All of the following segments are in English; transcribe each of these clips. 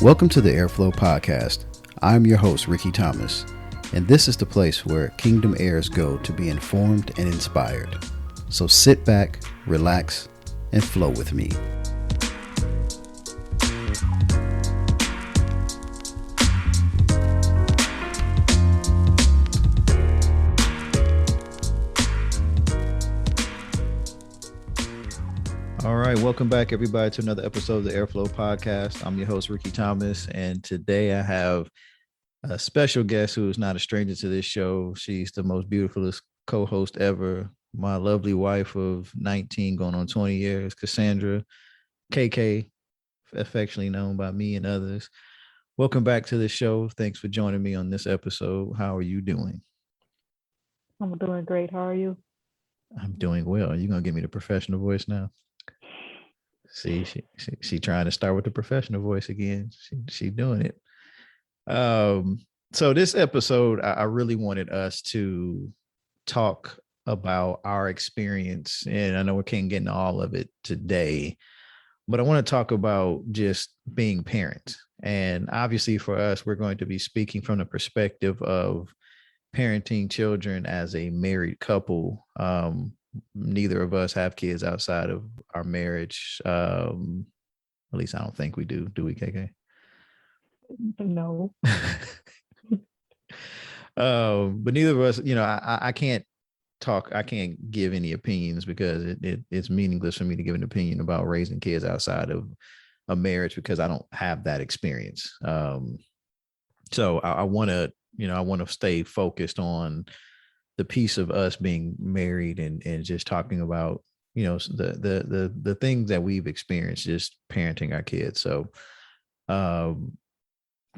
Welcome to the Airflow Podcast. I'm your host, Rickey Thomas, and this is the place where Kingdom heirs go to be informed and inspired. So sit back, relax, and flow with me. All right, welcome back, everybody, to another episode of the Airflow Podcast. I'm your host, Rickey Thomas, and today I have a special guest who is not a stranger to this show. She's the most beautifulest co-host ever, my lovely wife of 19, going on 20 years, Casandra, KK, affectionately known by me and others. Welcome back to the show. Thanks for joining me on this episode. How are you doing? I'm doing great. How are you? I'm doing well. Are you going to give me the professional voice now? See, she trying to start with the professional voice again. She doing it. So this episode, I really wanted us to talk about our experience, and I know we can't get into all of it today, but I want to talk about just being parents. And obviously for us, we're going to be speaking from the perspective of parenting children as a married couple. Neither of us have kids outside of our marriage. At least I don't think we do. Do we, KK? No. But neither of us, I can't talk. I can't give any opinions because it's meaningless for me to give an opinion about raising kids outside of a marriage because I don't have that experience. So I want to stay focused on the piece of us being married and just talking about, the things that we've experienced just parenting our kids. So kind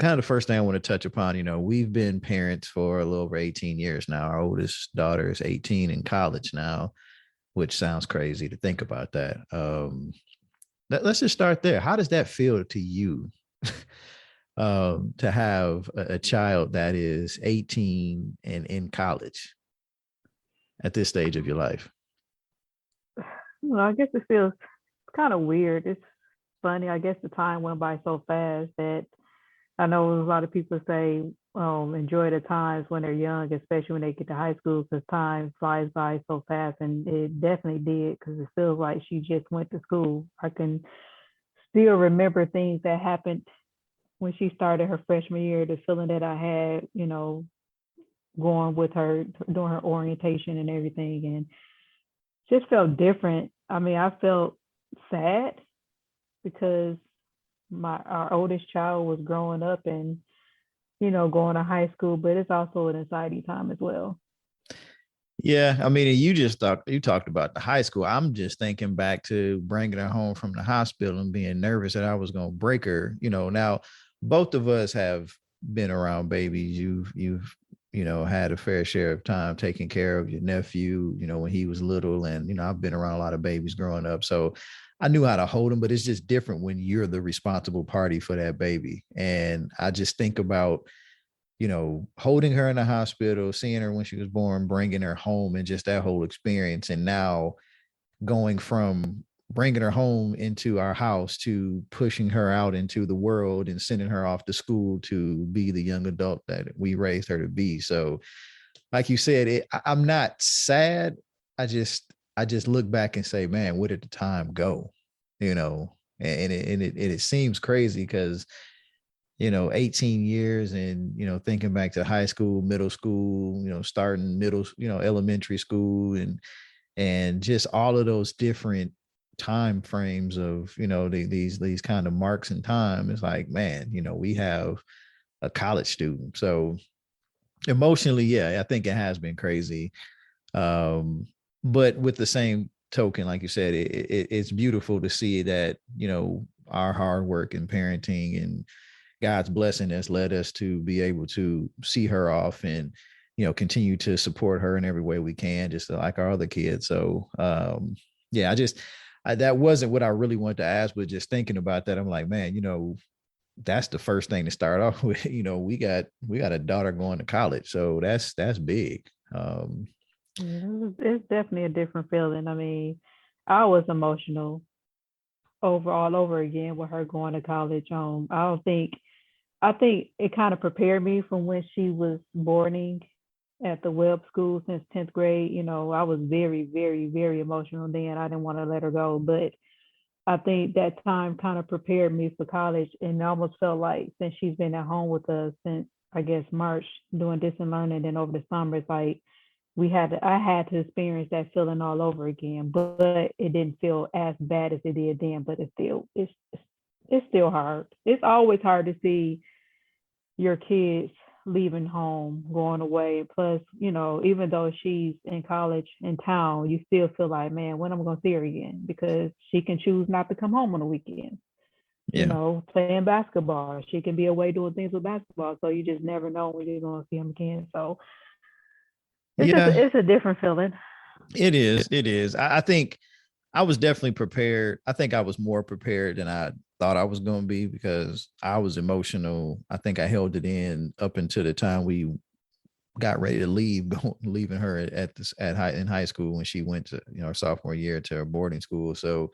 of the first thing I want to touch upon, we've been parents for a little over 18 years now. Our oldest daughter is 18 in college now, which sounds crazy to think about that. Let's just start there. How does that feel to you? To have a child that is 18 and in college at this stage of your life? Well, I guess it feels kind of weird. It's funny. I guess the time went by so fast that I know a lot of people say enjoy the times when they're young, especially when they get to high school, because time flies by so fast, and it definitely did because it feels like she just went to school. I can still remember things that happened when she started her freshman year, the feeling that I had, going with her, doing her orientation and everything, and just felt different. I mean, I felt sad because our oldest child was growing up and, going to high school, but it's also an anxiety time as well. Yeah, I mean, you talked about the high school. I'm just thinking back to bringing her home from the hospital and being nervous that I was going to break her. Now both of us have been around babies. You've had a fair share of time taking care of your nephew, when he was little, and I've been around a lot of babies growing up, so I knew how to hold them. But it's just different when you're the responsible party for that baby. And I just think about holding her in the hospital, seeing her when she was born, bringing her home, and just that whole experience. And now going from bringing her home into our house to pushing her out into the world and sending her off to school to be the young adult that we raised her to be. So like you said, I'm not sad. I just look back and say, man, where did the time go? And it seems crazy because 18 years and, thinking back to high school, middle school, starting middle, elementary school, and just all of those different time frames of, these kind of marks in time. It's like, man, we have a college student. So emotionally, yeah, I think it has been crazy. But with the same token, like you said, it's beautiful to see that, our hard work in parenting and God's blessing has led us to be able to see her off and, continue to support her in every way we can, just like our other kids. So, yeah, that wasn't what I really wanted to ask, but just thinking about that, I'm like, man, that's the first thing to start off with. We got a daughter going to college, so that's big. It's definitely a different feeling. I mean, I was emotional all over again with her going to college. I think it kind of prepared me from when she was boarding at the web school since 10th grade. You know, I was very, very, very emotional then. I didn't want to let her go. But I think that time kind of prepared me for college, and it almost felt like since she's been at home with us since I guess March doing distance learning, then over the summer, it's like I had to experience that feeling all over again, but it didn't feel as bad as it did then. But it's still hard. It's always hard to see your kids leaving home, going away. Plus, you know, even though she's in college in town, you still feel like, man, when am I going to see her again? Because she can choose not to come home on the weekend. You Yeah. know, playing basketball. She can be away doing things with basketball. So you just never know when you're going to see them again. So Yeah, it's a different feeling. it is. It is. I think I was definitely prepared. I think I was more prepared than I thought I was going to be because I was emotional. I think I held it in up until the time we got ready to leave, leaving her at this in high school when she went to her sophomore year to her boarding school. So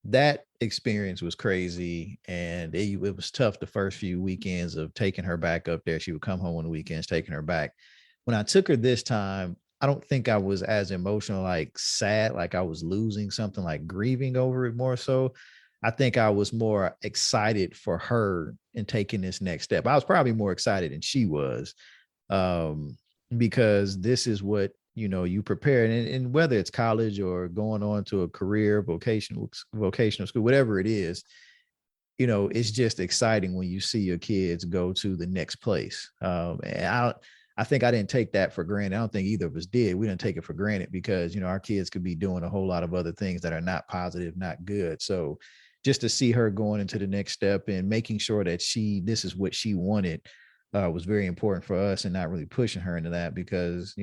that experience was crazy, and it was tough the first few weekends of taking her back up there. She would come home on the weekends, taking her back. When I took her this time, I don't think I was as emotional, like sad, like I was losing something, like grieving over it more so. I think I was more excited for her in taking this next step. I was probably more excited than she was, um, because this is what you prepare, and whether it's college or going on to a career, vocational school, whatever it is, it's just exciting when you see your kids go to the next place. And I think I didn't take that for granted. I don't think either of us did. We didn't take it for granted because our kids could be doing a whole lot of other things that are not positive, not good. So just to see her going into the next step and making sure that this is what she wanted, was very important for us, and not really pushing her into that because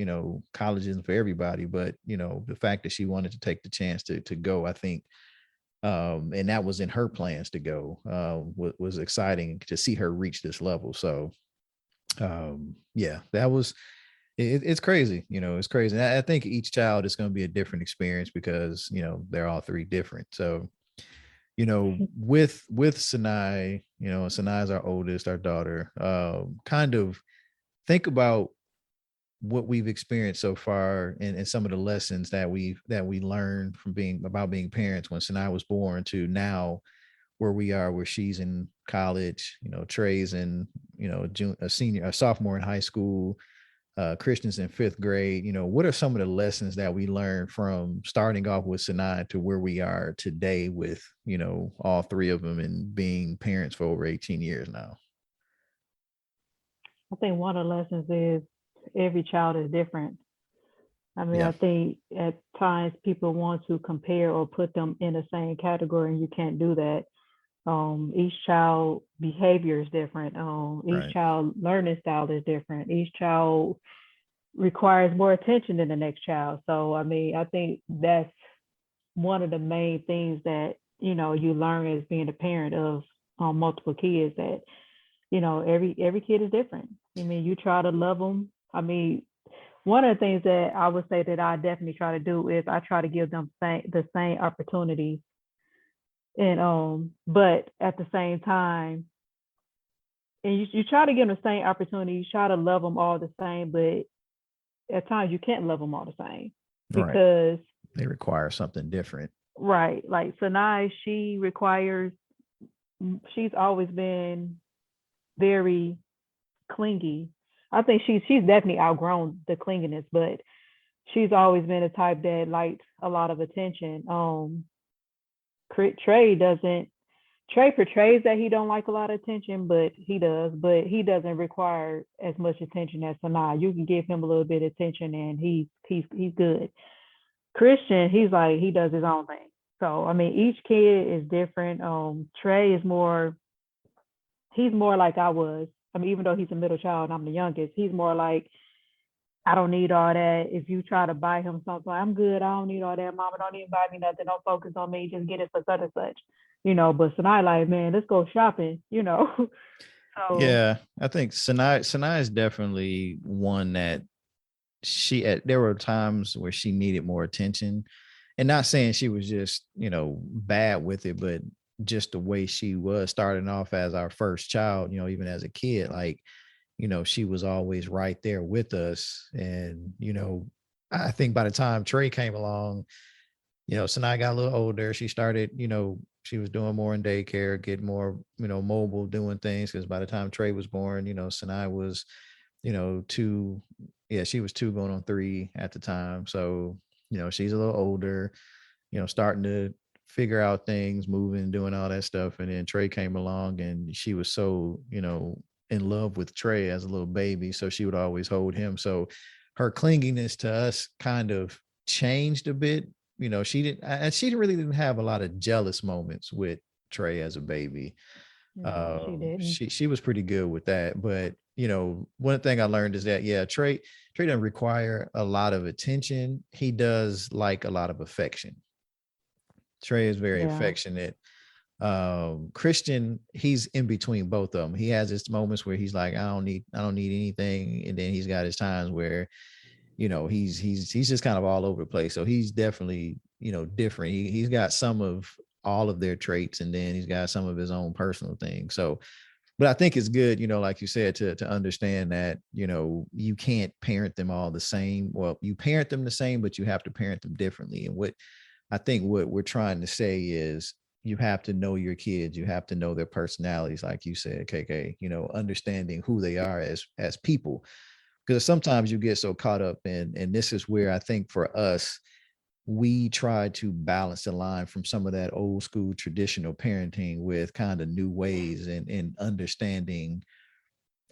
college isn't for everybody. But the fact that she wanted to take the chance to go, I think, and that was in her plans to go, was exciting to see her reach this level. So yeah, that was it's crazy. It's crazy. And I think each child is going to be a different experience because they're all three different. So with Sinai, Sinai's our oldest, our daughter, kind of think about what we've experienced so far, and some of the lessons that we learned from being parents when Sinai was born to now where we are, where she's in college, Trey's in, a sophomore in high school, Christians in fifth grade. What are some of the lessons that we learned from starting off with Sinai to where we are today with, all three of them and being parents for over 18 years now? I think one of the lessons is every child is different. I mean, Yeah. I think at times people want to compare or put them in the same category, and you can't do that. Each child behavior is different. Each Right. child learning style is different. Each child requires more attention than the next child. So, I mean, I think that's one of the main things that you learn as being a parent of multiple kids, that every kid is different. I mean, you try to love them. I mean, one of the things that I would say that I definitely try to do is I try to give them the same opportunity, and but at the same time, and you try to give them the same opportunity. You try to love them all the same, but at times you can't love them all the same Right. because They require something different. right, like Sanai, she's always been very clingy. I think she's definitely outgrown the clinginess, but she's always been a type that liked a lot of attention. Trey doesn't. Trey portrays that he don't like a lot of attention, but he does. But he doesn't require as much attention as Sanaa. You can give him a little bit of attention, and he's good. Christian, he's like he does his own thing. So I mean, each kid is different. Trey is more. He's more like I was. I mean, even though he's a middle child and I'm the youngest, he's more like I don't need all that. If you try to buy him something, I'm good. I don't need all that. Mama, don't even buy me nothing. Don't focus on me. Just get it for such and such. But Sinai, like, man, let's go shopping. So Yeah, I think Sinai is definitely one that there were times where she needed more attention, and not saying she was just, bad with it, but just the way she was starting off as our first child, even as a kid, like, she was always right there with us. And, I think by the time Trey came along, Sanaa got a little older. She started, she was doing more in daycare, getting more, mobile, doing things. Because by the time Trey was born, Sanaa was, two. Yeah, she was two going on three at the time. So, she's a little older, starting to figure out things, moving, doing all that stuff. And then Trey came along, and she was so, in love with Trey as a little baby. So she would always hold him. So her clinginess to us kind of changed a bit. She really didn't have a lot of jealous moments with Trey as a baby. No, she didn't. She was pretty good with that. But one thing I learned is that, yeah, Trey doesn't require a lot of attention. He does like a lot of affection. Trey is very Yeah. affectionate. Christian, he's in between both of them. He has his moments where he's like, I don't need anything, and then he's got his times where, he's just kind of all over the place. So he's definitely, different. He's got some of all of their traits, and then he's got some of his own personal things. So, but I think it's good, like you said, to understand that, you can't parent them all the same. Well, you parent them the same, but you have to parent them differently. And I think what we're trying to say is, you have to know your kids. You have to know their personalities, like you said, KK. Understanding who they are as people, because sometimes you get so caught up in, and this is where I think for us, we try to balance the line from some of that old school traditional parenting with kind of new ways, and understanding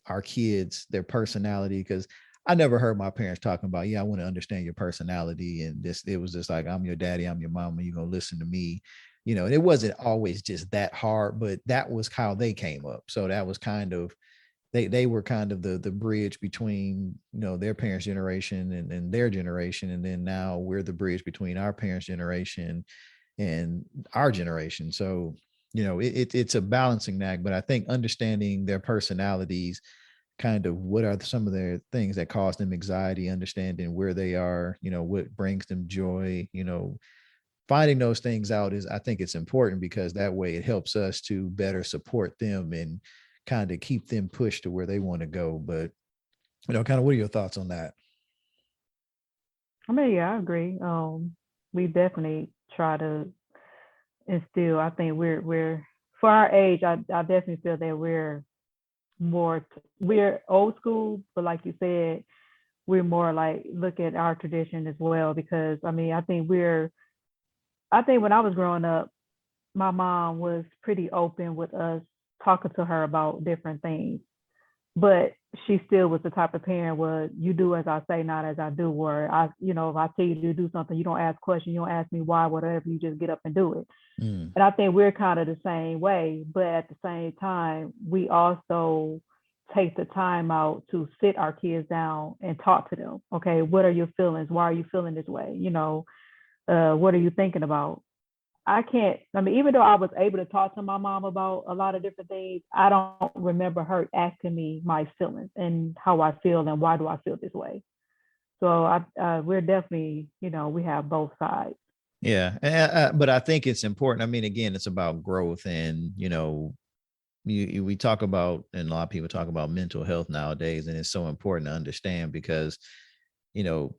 our kids, their personality. Because I never heard my parents talking about, yeah, I want to understand your personality. And it was just like, I'm your daddy, I'm your mama, you're going to listen to me. And it wasn't always just that hard, but that was how they came up. So that was kind of, they were kind of the bridge between, their parents' generation and their generation. And then now we're the bridge between our parents' generation and our generation. So, it's a balancing act, but I think understanding their personalities, kind of what are some of their things that cause them anxiety, understanding where they are, what brings them joy, finding those things out is, I think it's important, because that way it helps us to better support them and kind of keep them pushed to where they want to go. But, kind of what are your thoughts on that? I mean, yeah, I agree. We definitely try to instill. I think we're for our age. I definitely feel that we're old school, but like you said, we're more like look at our tradition as well. Because I mean, I think when I was growing up, my mom was pretty open with us talking to her about different things, but she still was the type of parent where you do as I say, not as I do. Where if I tell you to do something, you don't ask questions, you don't ask me why, whatever, you just get up and do it. Mm. And I think we're kind of the same way, but at the same time, we also take the time out to sit our kids down and talk to them. Okay, what are your feelings? Why are you feeling this way? What are you thinking about? I mean, even though I was able to talk to my mom about a lot of different things, I don't remember her asking me my feelings and how I feel and why do I feel this way. So we're definitely, we have both sides. Yeah. But I think it's important. I mean, again, it's about growth. And, we talk about, and a lot of people talk about mental health nowadays, and it's so important to understand, because, you know,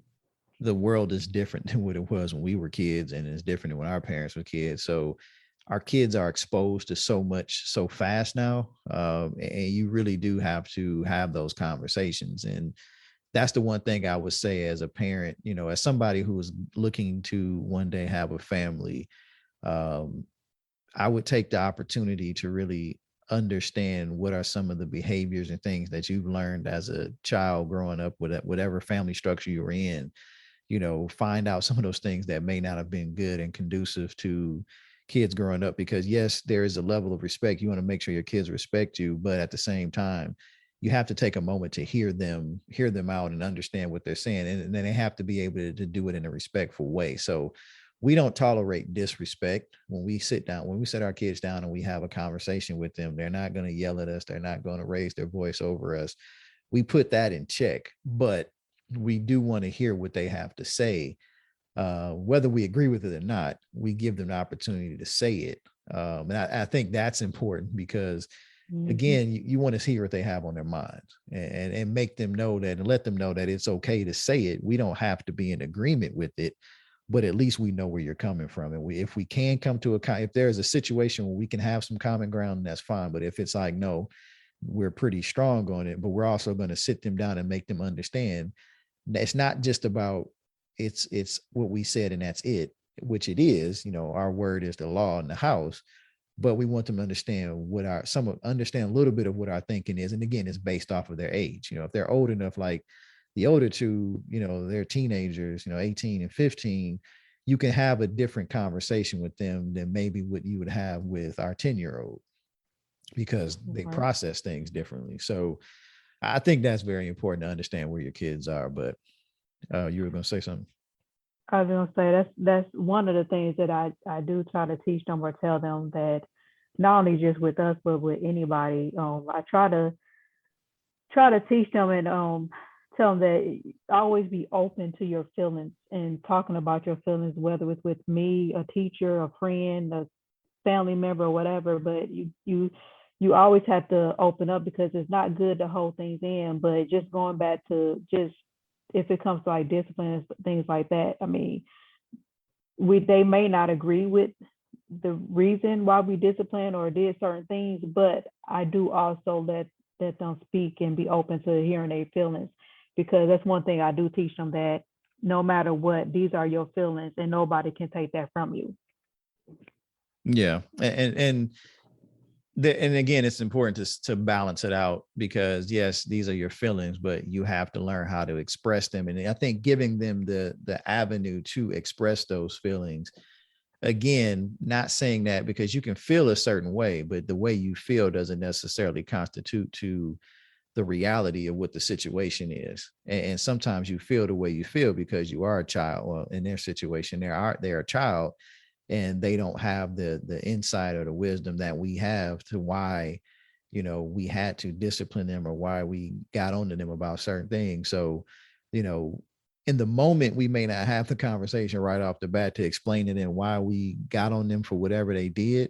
the world is different than what it was when we were kids, and it's different than when our parents were kids. So our kids are exposed to so much so fast now, and you really do have to have those conversations. And that's the one thing I would say as a parent, as somebody who is looking to one day have a family, um, I would take the opportunity to really understand what are some of the behaviors and things that you've learned as a child growing up with whatever family structure you were in. Find out some of those things that may not have been good and conducive to kids growing up, because yes, there is a level of respect. You want to make sure your kids respect you, but at the same time, you have to take a moment to hear them out and understand what they're saying. And then they have to be able to do it in a respectful way. So we don't tolerate disrespect when we sit down, when we set our kids down and we have a conversation with them. They're not going to yell at us. They're not going to raise their voice over us. We put that in check, but we do want to hear what they have to say. whether we agree with it or not, we give them the opportunity to say it. And I think that's important because, Mm-hmm. again, you want to hear what they have on their minds, and make them know that, and let them know that it's okay to say it. We don't have to be in agreement with it, but at least we know where you're coming from. And if we can come to if there's a situation where we can have some common ground, that's fine. But if it's like, no, we're pretty strong on it, but we're also going to sit them down and make them understand that it's not just about, it's what we said and that's it, which it is. Our word is the law in the house, but we want them to understand understand a little bit of what our thinking is. And again, it's based off of their age. If they're old enough, like the older two, they're teenagers, 18 and 15, you can have a different conversation with them than maybe what you would have with our 10-year-old, because they Right. process things differently. So I think that's very important to understand where your kids are. But you were going to say something. I was gonna say that's one of the things that I do try to teach them or tell them, that not only just with us but with anybody. I try to teach them and tell them that always be open to your feelings and talking about your feelings, whether it's with me, a teacher, a friend, a family member, or whatever. But you always have to open up, because it's not good to hold things in. But just going back to, just if it comes to like discipline and things like that, I mean, they may not agree with the reason why we discipline or did certain things, but I do also let them speak and be open to hearing their feelings, because that's one thing I do teach them, that no matter what, these are your feelings and nobody can take that from you. Yeah. And again, it's important to balance it out, because yes, these are your feelings, but you have to learn how to express them. And I think giving them the avenue to express those feelings, again, not saying that because you can feel a certain way, but the way you feel doesn't necessarily constitute to the reality of what the situation is. And sometimes you feel the way you feel because you are a child. Well, in their situation, they're a child, and they don't have the insight or the wisdom that we have to why we had to discipline them, or why we got on to them about certain things. So you know in the moment, we may not have the conversation right off the bat to explain it and why we got on them for whatever they did.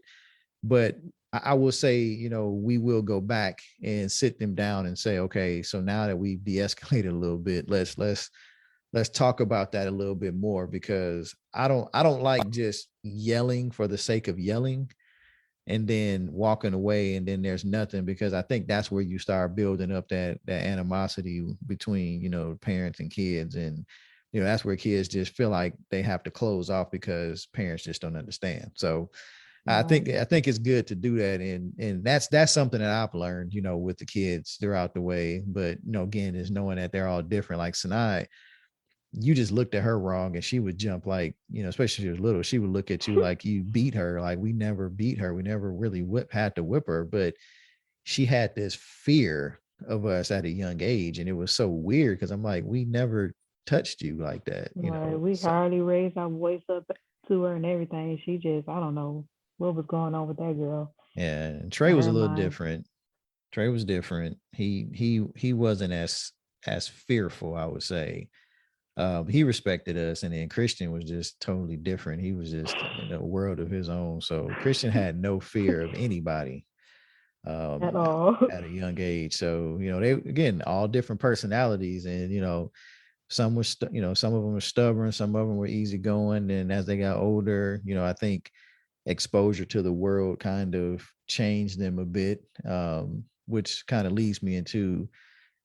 But I will say, we will go back and sit them down and say, okay, so now that we've de-escalated a little bit, let's talk about that a little bit more, because I don't like just yelling for the sake of yelling and then walking away and then there's nothing, because I think that's where you start building up that animosity between parents and kids. And that's where kids just feel like they have to close off because parents just don't understand. So Right. I think it's good to do that. And that's something that I've learned with the kids throughout the way. But again, is knowing that they're all different. Like Sinai, you just looked at her wrong and she would jump, like, especially if she was little, she would look at you like you beat her. Like, we never beat her. We never really had to whip her, but she had this fear of us at a young age. And it was so weird because I'm like, we never touched you like that. Right. We So, hardly raised our voice up to her and everything. She just, I don't know what was going on with that girl yeah. And Trey and was a her little mind. different. Trey was different. He wasn't as fearful, I would say. He respected us, and then Christian was just totally different. He was just in a world of his own. So Christian had no fear of anybody At all. at a young age. So they, again, all different personalities, and some were some of them were stubborn, some of them were easygoing. And as they got older, I think exposure to the world kind of changed them a bit, which kind of leads me into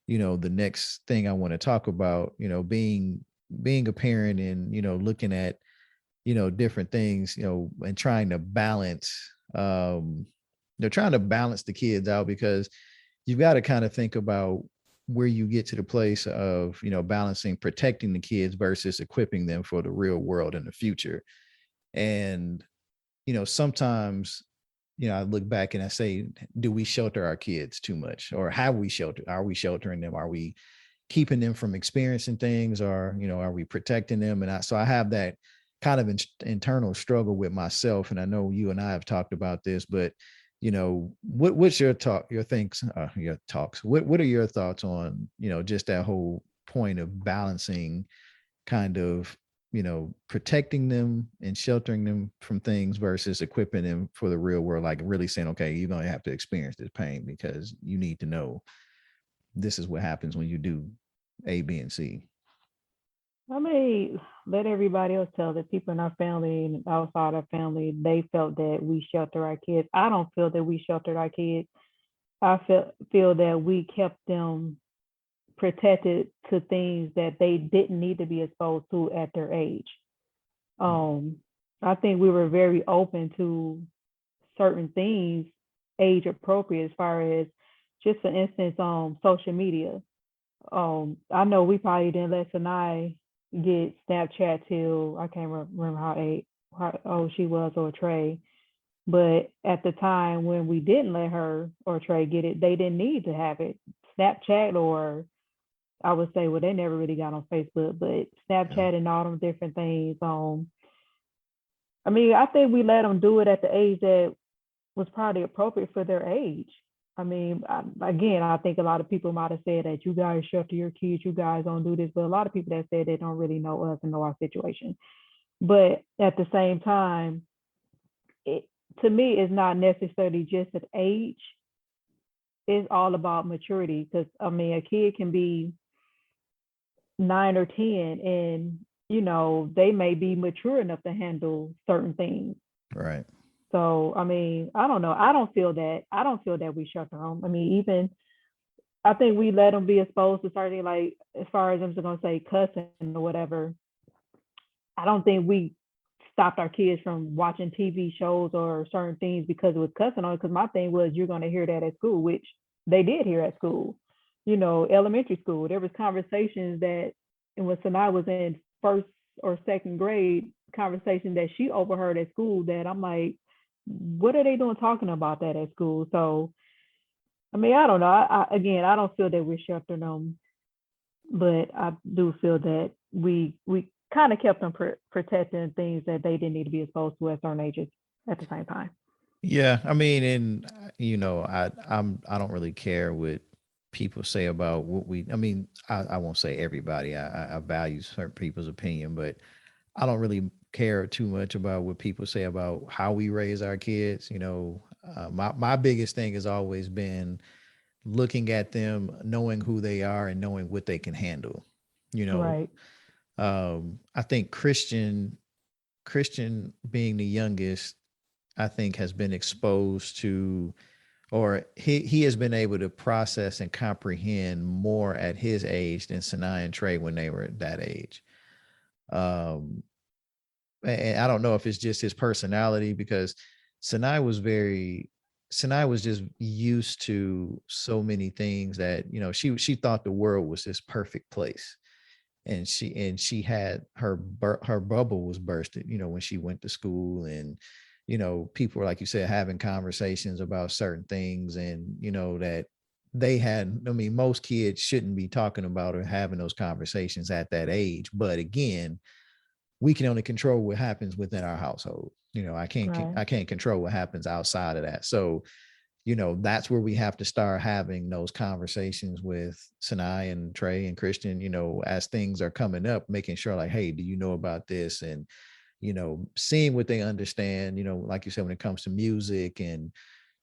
the next thing I want to talk about, being a parent, and looking at different things, and trying to balance, they're trying to balance the kids out, because you've got to kind of think about where you get to the place of balancing protecting the kids versus equipping them for the real world in the future. And sometimes, I look back and I say, do we shelter our kids too much, or are we sheltering them? Are we keeping them from experiencing things, or, are we protecting them? And so I have that kind of internal struggle with myself. And I know you and I have talked about this, but, what's your your talks? What are your thoughts on, just that whole point of balancing kind of, protecting them and sheltering them from things versus equipping them for the real world, like really saying, okay, you're going to have to experience this pain because you need to know this is what happens when you do A, B, and C. I mean, let everybody else tell the people in our family and outside our family, they felt that we shelter our kids. I don't feel that we sheltered our kids. I feel that we kept them protected to things that they didn't need to be exposed to at their age. Um, I think we were very open to certain things age appropriate as far as just for instance, social media. I know we probably didn't let Sanai get Snapchat till I can't remember how old she was or Trey. But at the time when we didn't let her or Trey get it, they didn't need to have it. Snapchat, or I would say, well, they never really got on Facebook, but Yeah. Snapchat and all them different things. I mean, I think we let them do it at the age that was probably appropriate for their age. I mean, again, I think a lot of people might have said that you guys shelter your kids, you guys don't do this, but a lot of people that said they don't really know us and know our situation. But at the same time, it, to me, it's not necessarily just an age. It's all about maturity. Because I mean, a kid can be 9 or 10, and they may be mature enough to handle certain things. Right. So I mean, I don't know. I don't feel that. I don't feel that we shut them. I mean, even I think we let them be exposed to certain, like, as far as I'm just gonna say cussing or whatever. I don't think we stopped our kids from watching TV shows or certain things because it was cussing on it. Because my thing was, you're gonna hear that at school, which they did hear at school. Elementary school, there was conversations that, and when Sanai was in first or second grade, conversation that she overheard at school that I'm like, what are they doing talking about that at school? So, I mean, I don't know. Again, I don't feel that we're sheltering them, but I do feel that we kind of kept them protecting things that they didn't need to be exposed to at certain ages at the same time. Yeah, I mean, and I don't really care what people say about what we. I mean, I won't say everybody. I value certain people's opinion, but I don't really care too much about what people say about how we raise our kids. My biggest thing has always been looking at them, knowing who they are, and knowing what they can handle. You know, Right. I think Christian being the youngest, I think has been exposed to, or he has been able to process and comprehend more at his age than Sinai and Trey when they were at that age. Um, and I don't know if it's just his personality because Sinai was very Sinai was just used to so many things that she thought the world was this perfect place, and she had her bubble was bursted when she went to school, and people were, like you said, having conversations about certain things, and that they had, I mean, most kids shouldn't be talking about or having those conversations at that age, but again, we can only control what happens within our household. Right. I can't control what happens outside of that. So that's where we have to start having those conversations with Sinai and Trey and Christian, as things are coming up, making sure, like, hey, do you know about this? And, seeing what they understand, like you said, when it comes to music and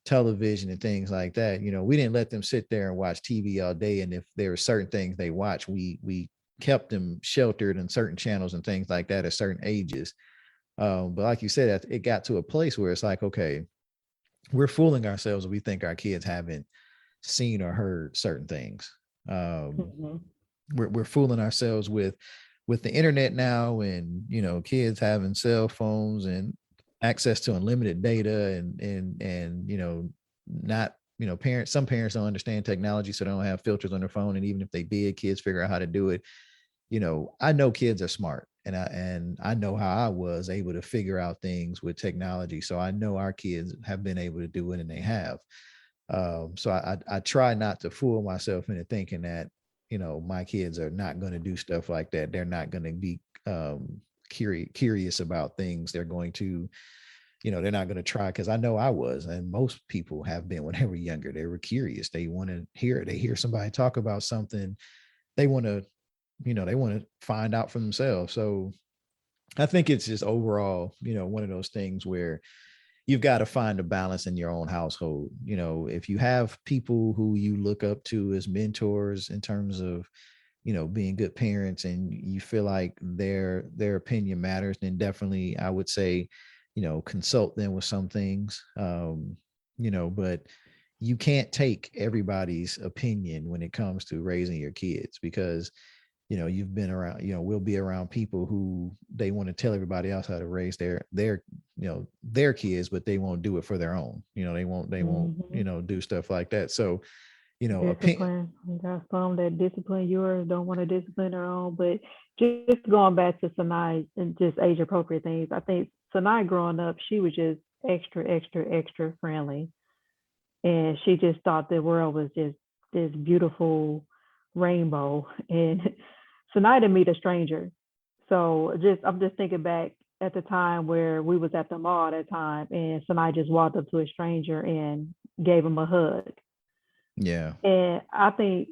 television and things like that, we didn't let them sit there and watch TV all day. And if there were certain things they watch, we kept them sheltered in certain channels and things like that at certain ages. But like you said, it got to a place where it's like, okay, we're fooling ourselves if we think our kids haven't seen or heard certain things. Um, Mm-hmm. we're fooling ourselves with the internet now, and kids having cell phones and access to unlimited data, and not parents. Some parents don't understand technology, so they don't have filters on their phone, and even if they did, kids figure out how to do it. I know kids are smart, and I know how I was able to figure out things with technology. So I know our kids have been able to do it, and they have. So I try not to fool myself into thinking that my kids are not going to do stuff like that. They're not going to be curious about things. They're going to they're not going to try, because I know I was, and most people have been when they were younger. They were curious. They want to hear it. They hear somebody talk about something. They want to they want to find out for themselves. So I think it's just overall, one of those things where you've got to find a balance in your own household. If you have people who you look up to as mentors in terms of, being good parents, and you feel like their opinion matters, then definitely I would say, consult them with some things. But you can't take everybody's opinion when it comes to raising your kids, because you've been around, we'll be around people who they want to tell everybody else how to raise their kids, but they won't do it for their own. They won't Hmm. do stuff like that. So opinion. Discipline. You got some that discipline yours, don't want to discipline their own. But just going back to Sanai and just age appropriate things, I think Sanai growing up, she was just extra, extra, extra friendly. And she just thought the world was just this beautiful rainbow. And Sanai didn't meet a stranger. So I'm just thinking back at the time where we was at the mall at that time and Sanai just walked up to a stranger and gave him a hug. Yeah. And I think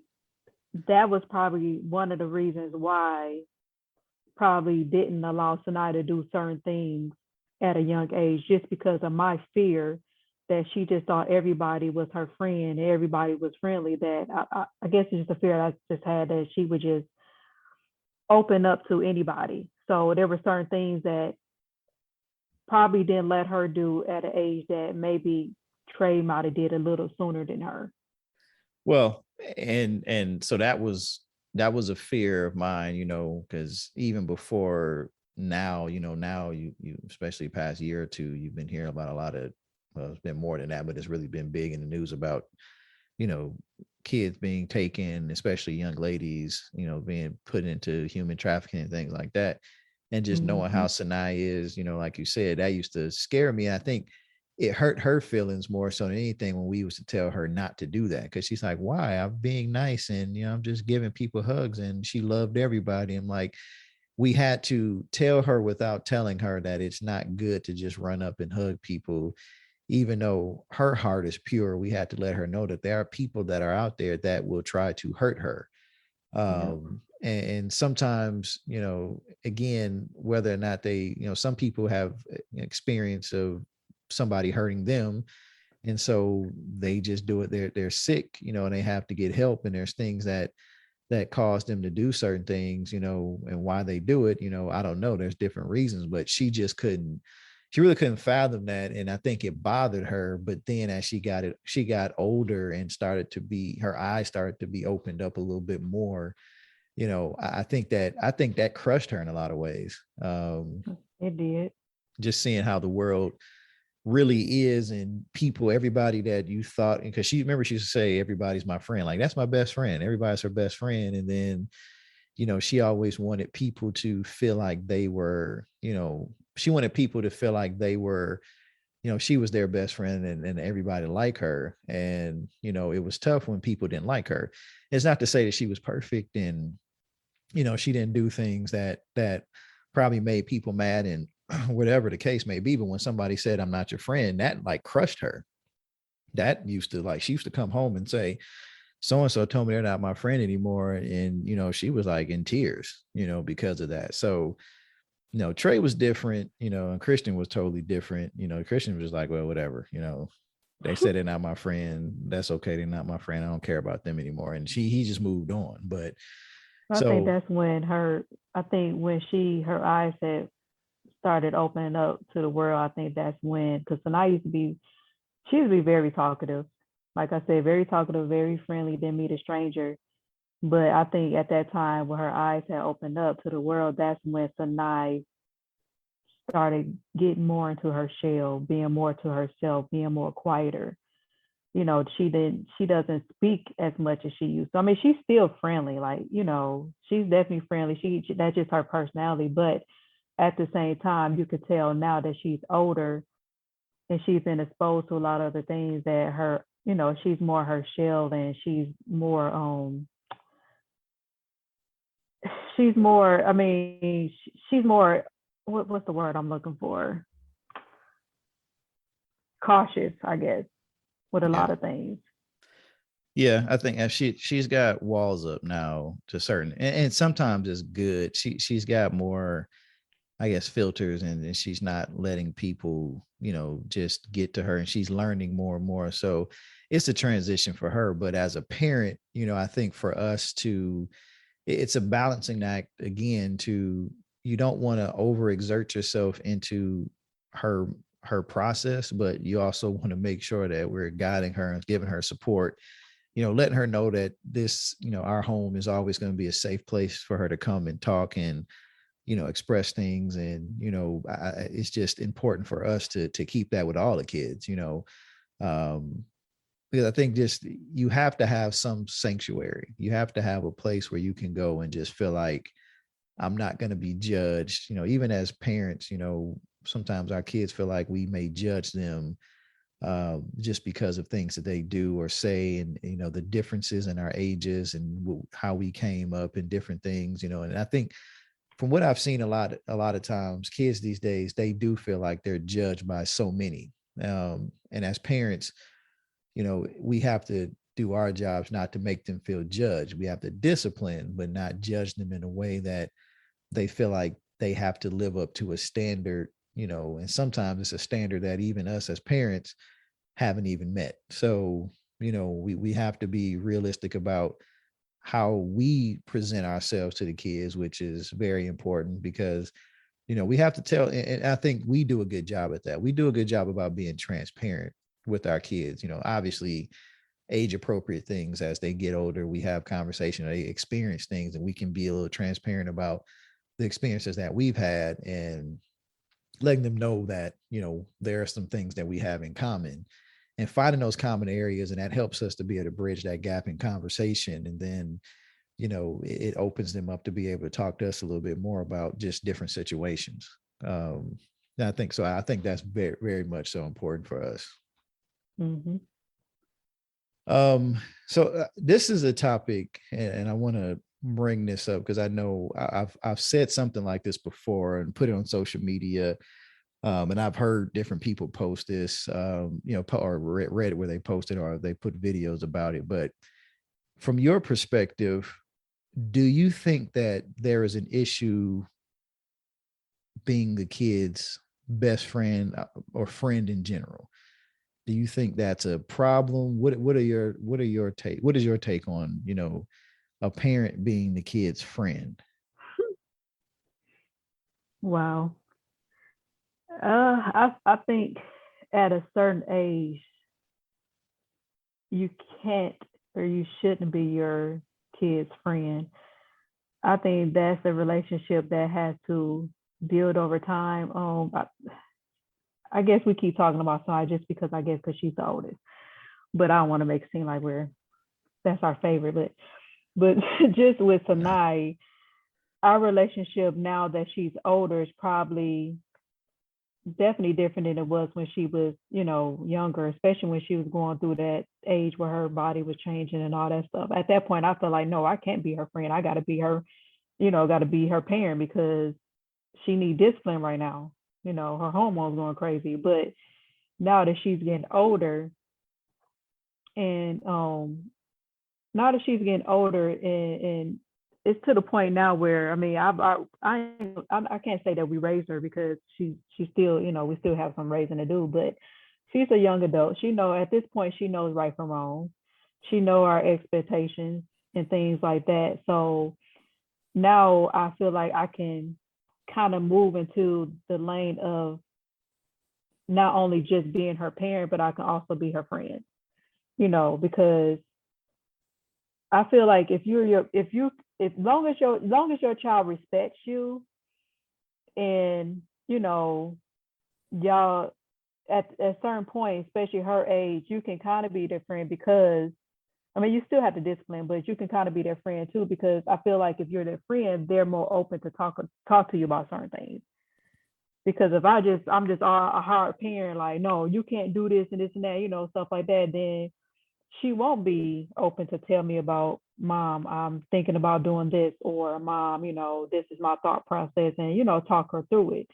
that was probably one of the reasons why probably didn't allow Sanai to do certain things at a young age, just because of my fear that she just thought everybody was her friend, everybody was friendly. That I guess it's just a fear I just had that she would just open up to anybody. So there were certain things that probably didn't let her do at an age that maybe Trey might have did a little sooner than her. Well, and so that was a fear of mine, because even before now, now you especially past year or two, you've been hearing about a lot of, well, it's been more than that, but it's really been big in the news about, you know, kids being taken, especially young ladies, being put into human trafficking and things like that. And just knowing Mm-hmm. how Sinai is, like you said, that used to scare me. I think it hurt her feelings more so than anything when we used to tell her not to do that, because she's like, why? I'm being nice, and I'm just giving people hugs, and she loved everybody. I'm like, we had to tell her without telling her that it's not good to just run up and hug people. Even though her heart is pure, we had to let her know that there are people that are out there that will try to hurt her. Yeah. And sometimes, again, whether or not they, some people have experience of somebody hurting them, and so they just do it. They're sick, and they have to get help, and there's things that cause them to do certain things, and why they do it, I don't know. There's different reasons, but she really couldn't fathom that. And I think it bothered her. But then as she got older and her eyes started to be opened up a little bit more. I think that crushed her in a lot of ways. It did. Just seeing how the world really is, and people, everybody that you thought, because she used to say, everybody's my friend, like that's my best friend, everybody's her best friend. And then she always wanted people to feel like they were, she wanted people to feel like they were, she was their best friend, and everybody liked her. And it was tough when people didn't like her. It's not to say that she was perfect, and she didn't do things that probably made people mad, and whatever the case may be. But when somebody said, I'm not your friend, that like crushed her. That used to, like, she used to come home and say, so and so told me they're not my friend anymore. And she was like in tears, because of that. So Trey was different, and Christian was totally different. Christian was just like, well, whatever, they said they're not my friend, that's okay, they're not my friend, I don't care about them anymore. And he just moved on. But I think so that's when I think when her eyes had started opening up to the world, I think that's when, because Sanaa she used to be very talkative. Like I said, very talkative, very friendly, didn't meet a stranger. But I think at that time when her eyes had opened up to the world, that's when Sanaa started getting more into her shell, being more to herself, being more quieter. She doesn't speak as much as she used to. I mean, she's still friendly, like, she's definitely friendly. That's just her personality. But at the same time, you could tell now that she's older and she's been exposed to a lot of other things that she's more her shell, and she's more, I mean, she's more, what's the word I'm looking for? Cautious, I guess, with a yeah. lot of things. Yeah, I think as she's got walls up now to certain, and sometimes it's good. She's got more, I guess, filters, and she's not letting people, just get to her, and she's learning more and more. So it's a transition for her. But as a parent, I think for us to, it's a balancing act again, to, you don't want to overexert yourself into her her process, but you also want to make sure that we're guiding her and giving her support, letting her know that this, our home is always going to be a safe place for her to come and talk and, express things. And, it's just important for us to keep that with all the kids, um, because I think just you have to have some sanctuary. You have to have a place where you can go and just feel like I'm not going to be judged. Even as parents, sometimes our kids feel like we may judge them just because of things that they do or say, and the differences in our ages and how we came up and different things. And I think from what I've seen a lot of times, kids these days, they do feel like they're judged by so many. And as parents, we have to do our jobs not to make them feel judged. We have to discipline, but not judge them in a way that they feel like they have to live up to a standard, and sometimes it's a standard that even us as parents haven't even met. So, we have to be realistic about how we present ourselves to the kids, which is very important because, we have to tell, and I think we do a good job at that. We do a good job about being transparent with our kids, obviously age appropriate things as they get older. We have conversation, they experience things, and we can be a little transparent about the experiences that we've had and letting them know that, there are some things that we have in common and finding those common areas. And that helps us to be able to bridge that gap in conversation. And then, it opens them up to be able to talk to us a little bit more about just different situations. Um, and I think so. I think that's very, very much so important for us. Mm-hmm. So this is a topic, and I want to bring this up because I know I've said something like this before and put it on social media. And I've heard different people post this, or read it where they posted or they put videos about it. But from your perspective, do you think that there is an issue being the kid's best friend or friend in general? Do you think that's a problem? What are your take? What is your take on, a parent being the kid's friend? Wow. I think at a certain age, you can't or you shouldn't be your kid's friend. I think that's a relationship that has to build over time. I guess we keep talking about Sai just because I guess because she's the oldest, but I don't want to make it seem like that's our favorite. But just with Sanai, our relationship now that she's older is probably definitely different than it was when she was, younger, especially when she was going through that age where her body was changing and all that stuff. At that point, I felt like, no, I can't be her friend. I got to be her, got to be her parent because she needs discipline right now. Her hormones going crazy. But now that she's getting older, and now that she's getting older, and it's to the point now where I mean I can't say that we raised her because she's still we still have some raising to do, but she's a young adult. She know at this point she knows right from wrong. She know our expectations and things like that. So now I feel like I can kind of move into the lane of not only just being her parent, but I can also be her friend. Because I feel like if long as your child respects you and y'all at a certain point, especially her age, you can kind of be their friend because I mean you still have to discipline, but you can kind of be their friend too because I feel like if you're their friend, they're more open to talk to you about certain things. Because if I'm just a hard parent, like no, you can't do this and this and that, stuff like that, then she won't be open to tell me about mom, I'm thinking about doing this, or mom, this is my thought process, and talk her through it.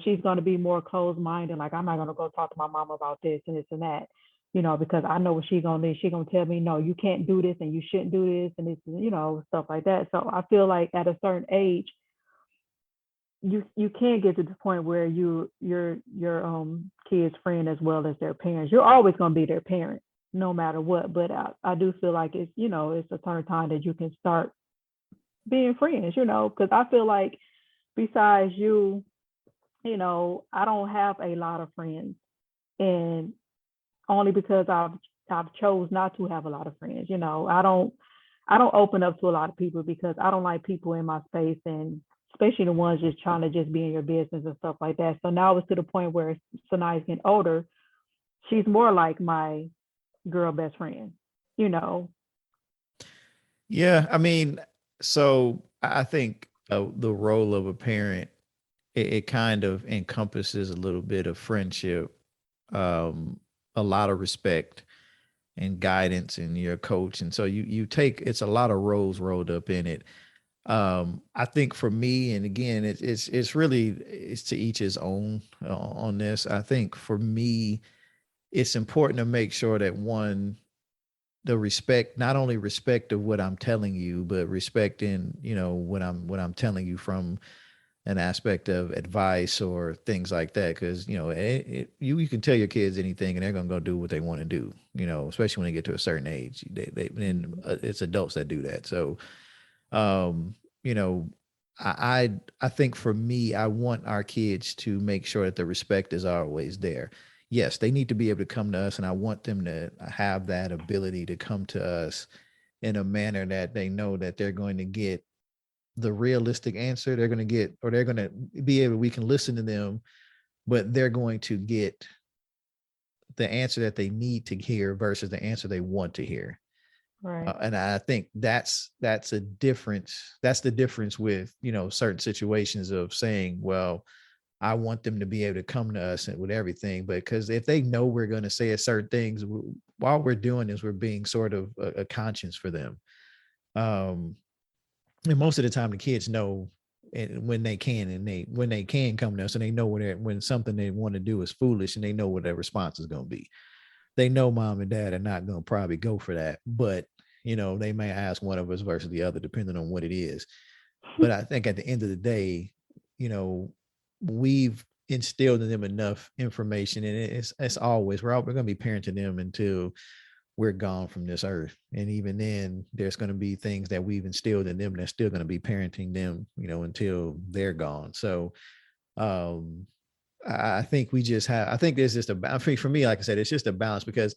She's going to be more closed minded, like I'm not going to go talk to my mom about this and this and that, because I know what she's going to do. She's going to tell me, no, you can't do this and you shouldn't do this and this, stuff like that. So I feel like at a certain age, you can't get to the point where your kid's friend as well as their parents. You're always going to be their parent no matter what. But I do feel like it's, it's a certain time that you can start being friends, because I feel like besides you, I don't have a lot of friends, and only because I've chose not to have a lot of friends. I don't open up to a lot of people because I don't like people in my space, and especially the ones just trying to just be in your business and stuff like that. So now it's to the point where Sanai's getting older. She's more like my girl best friend, you know. Yeah, I mean, so I think the role of a parent, it kind of encompasses a little bit of friendship, um, a lot of respect and guidance, and your coach. And so you take, it's a lot of roles rolled up in it. I think for me, and again, it's really, it's to each his own on this. I think for me, it's important to make sure that one, the respect, not only respect of what I'm telling you, but respect in, what I'm telling you from an aspect of advice or things like that. Cause you can tell your kids anything and they're going to go do what they want to do, especially when they get to a certain age. And it's adults that do that. So, um, you know, I think for me, I want our kids to make sure that the respect is always there. Yes, they need to be able to come to us, and I want them to have that ability to come to us in a manner that they know that they're going to get the realistic answer. They're going to get, or they're going to be able, we can listen to them, but they're going to get the answer that they need to hear versus the answer they want to hear. Right. And I think that's a difference. That's the difference with certain situations of saying, well, I want them to be able to come to us with everything, but because if they know we're going to say a certain things, while we're doing this, we're being sort of a conscience for them. Um, and most of the time, the kids know, and when they can, and when they can come to us, and they know when something they want to do is foolish, and they know what their response is going to be. They know mom and dad are not going to probably go for that, but they may ask one of us versus the other, depending on what it is. But I think at the end of the day, you know, we've instilled in them enough information, and it's always, we're going to be parenting them until we're gone from this earth. And even then, there's going to be things that we've instilled in them that's still going to be parenting them, until they're gone. So, um, I think we just have, I think there's just I think for me, like I said, it's just a balance, because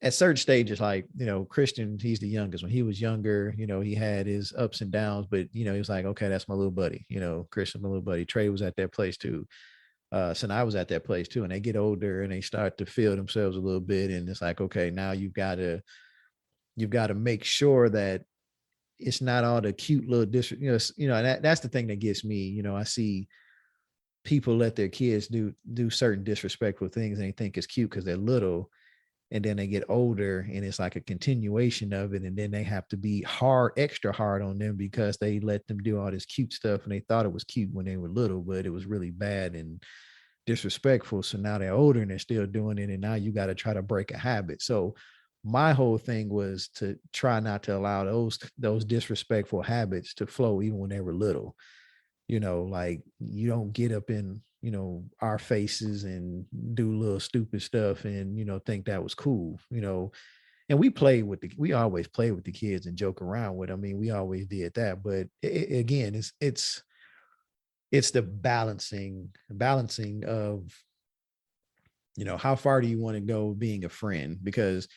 at certain stages, like, Christian, he's the youngest. When he was younger, he had his ups and downs, but, he was like, okay, that's my little buddy, Christian, my little buddy. Trey was at that place too. So I was at that place too. And they get older and they start to feel themselves a little bit. And it's like, okay, now you've got to make sure that it's not all the cute little district, that's the thing that gets me. I see people let their kids do certain disrespectful things, and they think it's cute because they're little, and then they get older and it's like a continuation of it, and then they have to be extra hard on them because they let them do all this cute stuff and they thought it was cute when they were little, but it was really bad and disrespectful. So now they're older and they're still doing it, and now you got to try to break a habit. So my whole thing was to try not to allow those disrespectful habits to flow even when they were little. Like, you don't get up in, our faces and do little stupid stuff and, think that was cool, and we always play with the kids and joke around with them. I mean, we always did that, but again, it's the balancing of, how far do you want to go being a friend? Because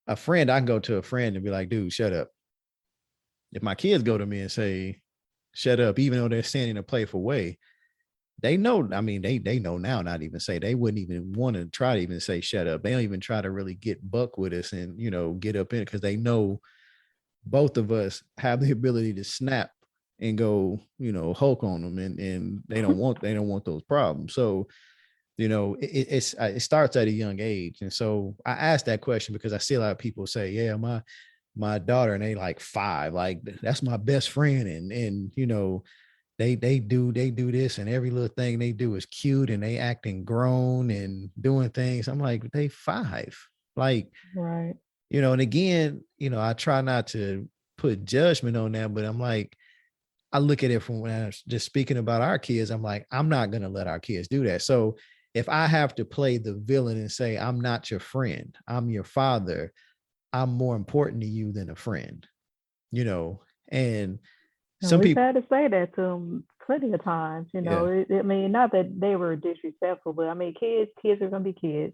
a friend, I can go to a friend and be like, dude, shut up. If my kids go to me and say, shut up, even though they're standing a playful way, they know, I mean, they know now, not even say, they wouldn't even want to try to even say shut up. They don't even try to really get buck with us and, get up in it, because they know both of us have the ability to snap and go, Hulk on them, and they don't want those problems. So, it starts at a young age. And so I asked that question because I see a lot of people say, yeah, my daughter, and they like 5, like, that's my best friend, and they do this, and every little thing they do is cute, and they acting grown and doing things. I'm like, they 5, like, Right. and again, I try not to put judgment on them, but I'm like, I look at it from when I was just speaking about our kids. I'm like, I'm not going to let our kids do that. So if I have to play the villain and say, I'm not your friend, I'm your father, I'm more important to you than a friend, and And some we've people, had to say that to them plenty of times. yeah, I mean, not that they were disrespectful, but I mean, kids are gonna be kids.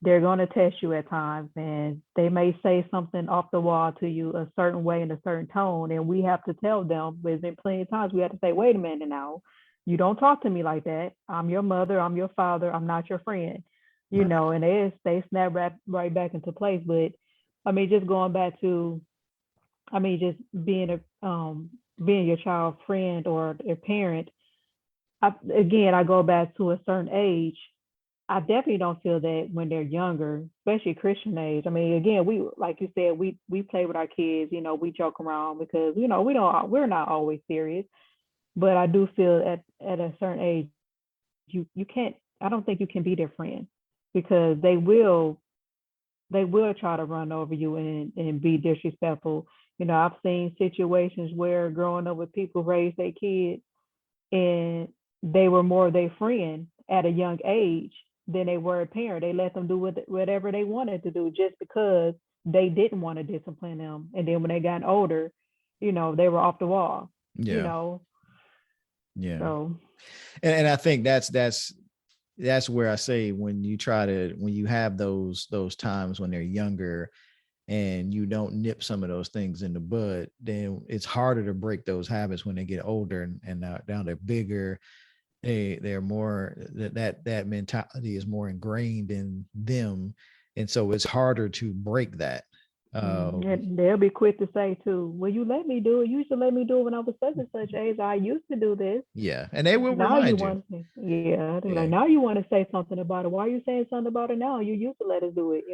They're gonna test you at times, and they may say something off the wall to you a certain way in a certain tone, and we have to tell them. There's been plenty of times we have to say, "Wait a minute now, you don't talk to me like that. I'm your mother. I'm your father. I'm not your friend." And they snap right back into place. But I mean, just going back to just being your child's friend or a parent. I go back to a certain age. I definitely don't feel that when they're younger, especially Christian age. I mean, again, we like you said, we play with our kids. We joke around because we're not always serious. But I do feel at a certain age, you can't. I don't think you can be their friend because they will try to run over you and be disrespectful. I've seen situations where growing up with people raised their kids and they were more their friend at a young age than they were a parent. They let them do whatever they wanted to do just because they didn't want to discipline them. And then when they got older, they were off the wall, you yeah, know. yeah. So And I think that's where I say when you have those times when they're younger and you don't nip some of those things in the bud, then it's harder to break those habits when they get older and now they're bigger. They're more that mentality is more ingrained in them, and so it's harder to break that. and they'll be quick to say too, "Well, you let me do it. You used to let me do it when I was such and such age. I used to do this. Yeah, and they will Now you remind you. want to, yeah, they're like, Yeah, now you want to say something about it. Why are you saying something about it now? You used to let us do it.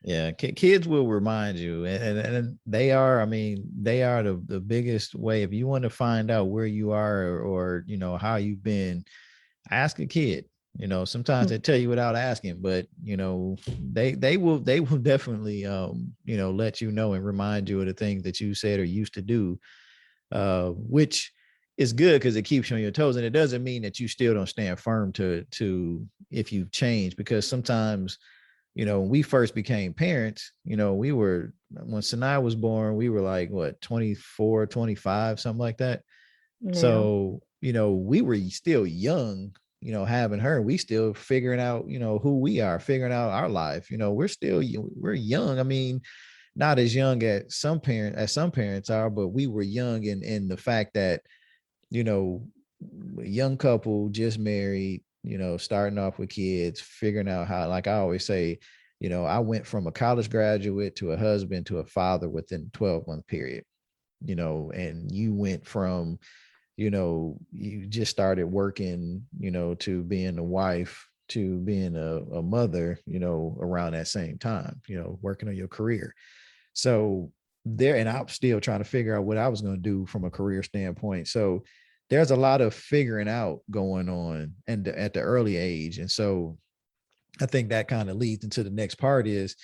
yeah, kids will remind you, and they are. I mean, they are the biggest way. If you want to find out where you are or how you've been, ask a kid. Sometimes they tell you without asking, but they will definitely let you know and remind you of the things that you said or used to do, which is good because it keeps you on your toes, and it doesn't mean that you still don't stand firm to if you've changed, because sometimes when we first became parents, we were, when Sinai was born, we were like, what, 24, 25, something like that. Yeah. So, we were still young, having her. We still figuring out, who we are, figuring out our life. We're young. I mean, not as young as some parents are, but we were young in the fact that, you know, a young couple just married, starting off with kids, figuring out how, like I always say, I went from a college graduate to a husband to a father within 12-month period, and you went from, you just started working, to being a wife to being a mother, around that same time, working on your career. So and I'm still trying to figure out what I was going to do from a career standpoint. So there's a lot of figuring out going on and at the early age. And so I think that kind of leads into the next part is,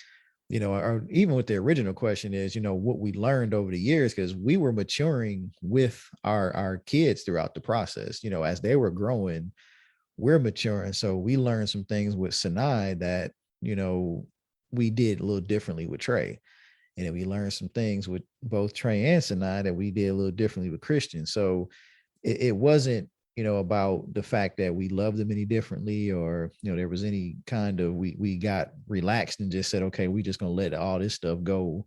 or even with the original question is, what we learned over the years, because we were maturing with our kids throughout the process, as they were growing, we're maturing. So we learned some things with Sinai that, we did a little differently with Trey. And then we learned some things with both Trey and Sinai that we did a little differently with Christian. So it wasn't, about the fact that we loved them any differently, or, there was any kind of, we got relaxed and just said, okay, we just going to let all this stuff go.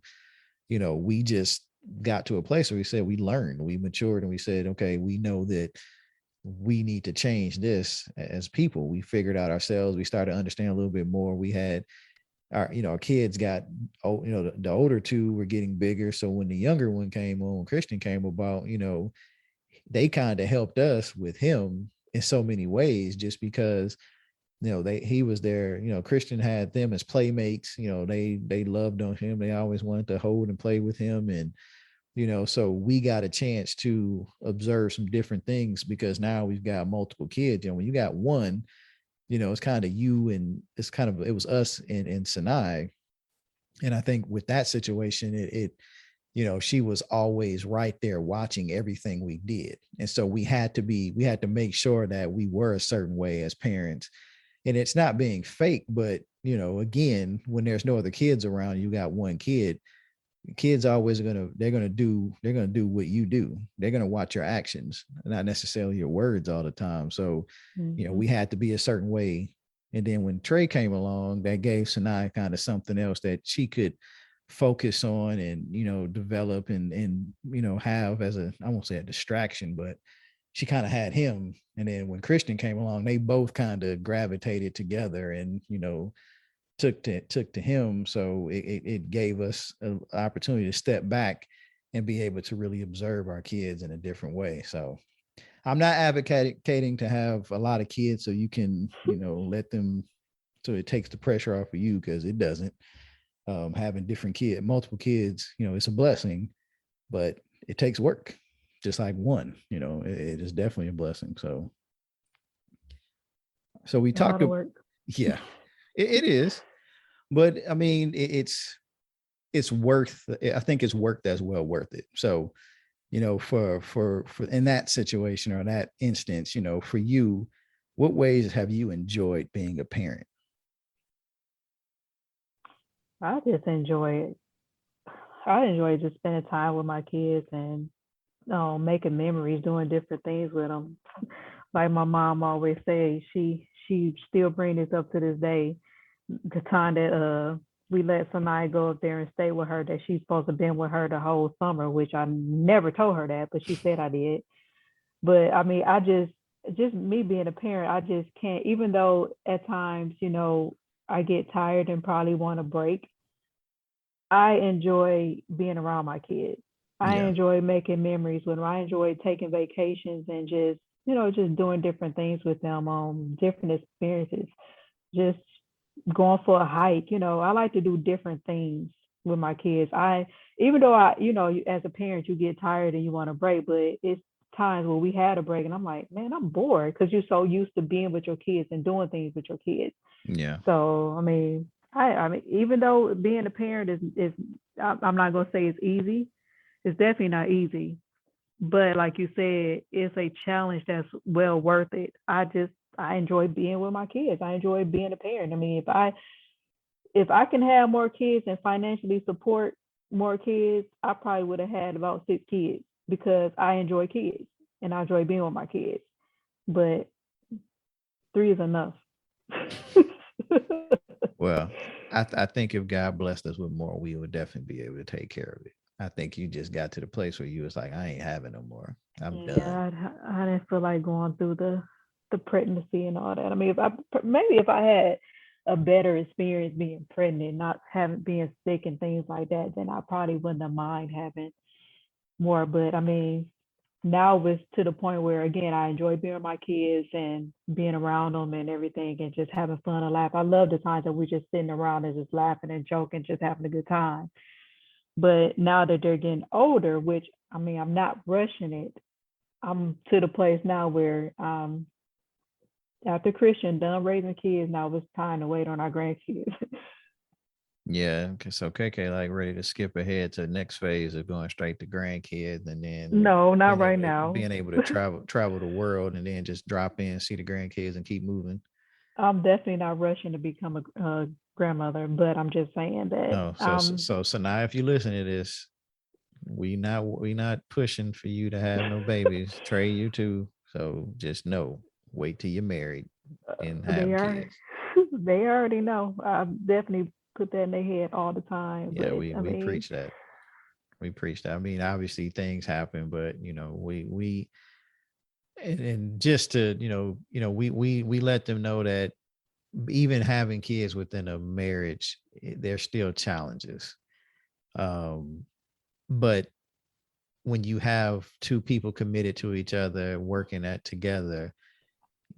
We just got to a place where we said, we learned, we matured, and we said, okay, we know that we need to change this as people. We figured out ourselves. We started to understand a little bit more. We had our kids got, the older two were getting bigger. So when the younger one came on, when Christian came about, they kind of helped us with him in so many ways, just because, he was there, Christian had them as playmates, they loved on him. They always wanted to hold and play with him. And, so we got a chance to observe some different things, because now we've got multiple kids. When you got one, it's kind of you, and it was us and Sinai. And I think with that situation, she was always right there watching everything we did. And so we had to make sure that we were a certain way as parents. And it's not being fake, but again, when there's no other kids around, you got one kid, kids always they're gonna do what you do. They're gonna watch your actions, not necessarily your words all the time. So Mm-hmm. we had to be a certain way. And then when Trey came along, that gave Sanai kind of something else that she could focus on and develop and have as a, I won't say a distraction, but she kind of had him. And then when Christian came along, they both kind of gravitated together and took to him. So it gave us an opportunity to step back and be able to really observe our kids in a different way. So I'm not advocating to have a lot of kids so you can let them, so it takes the pressure off of you, because it doesn't. Having multiple kids, it's a blessing, but it takes work. Just like one, it is definitely a blessing. So we A lot talked. of work. Yeah, it is. But I mean, it's worth. I think it's work that's well worth it. So for in that situation or that instance, for you, what ways have you enjoyed being a parent? I just enjoy it. I enjoy just spending time with my kids and making memories, doing different things with them. Like my mom always says, she still brings this up to this day. The time that we let Sanai go up there and stay with her, that she's supposed to been with her the whole summer, which I never told her that, but she said I did. But I mean, I just me being a parent, I just can't. Even though at times, I get tired and probably want to break, I enjoy being around my kids. I Yeah. enjoy making memories with them. I enjoy taking vacations and just doing different things with them, different experiences. Just going for a hike. I like to do different things with my kids. Even though as a parent, you get tired and you want to break, but it's times where we had a break and I'm like, man, I'm bored because you're so used to being with your kids and doing things with your kids. Yeah. So I mean, even though being a parent is I'm not gonna say it's easy. It's definitely not easy. But like you said, it's a challenge that's well worth it. I enjoy being with my kids. I enjoy being a parent. I mean, if I can have more kids and financially support more kids, I probably would have had about 6 kids because I enjoy kids and I enjoy being with my kids. But 3 is enough. Well, I think if God blessed us with more, we would definitely be able to take care of it. I think you just got to the place where you was like, I ain't having no more. I'm done. Yeah, I didn't feel like going through the pregnancy and all that. I mean, if I had a better experience being pregnant, not having being sick and things like that, then I probably wouldn't have mind having more. But I mean, now it's to the point where again I enjoy being with my kids and being around them and everything and just having fun and laugh. I love the times that we're just sitting around and just laughing and joking, just having a good time. But now that they're getting older, which I mean I'm not rushing it, I'm to the place now where after Christian done raising kids, now it's time to wait on our grandkids. Yeah. So KK like ready to skip ahead to the next phase of going straight to grandkids, and then No, not being right able to now. being able to travel the world, and then just drop in, see the grandkids, and keep moving. I'm definitely not rushing to become a grandmother, but I'm just saying that No, so now if you listen to this, we not pushing for you to have no babies. Trey, you too. So just know, wait till you're married and they have are kids. they already know. I definitely put that in their head all the time. Yeah, But we I we mean, preach that. We preach that. I mean, obviously things happen, but we and just to we let them know that even having kids within a marriage, there's still challenges. Um, but when you have two people committed to each other, working at together,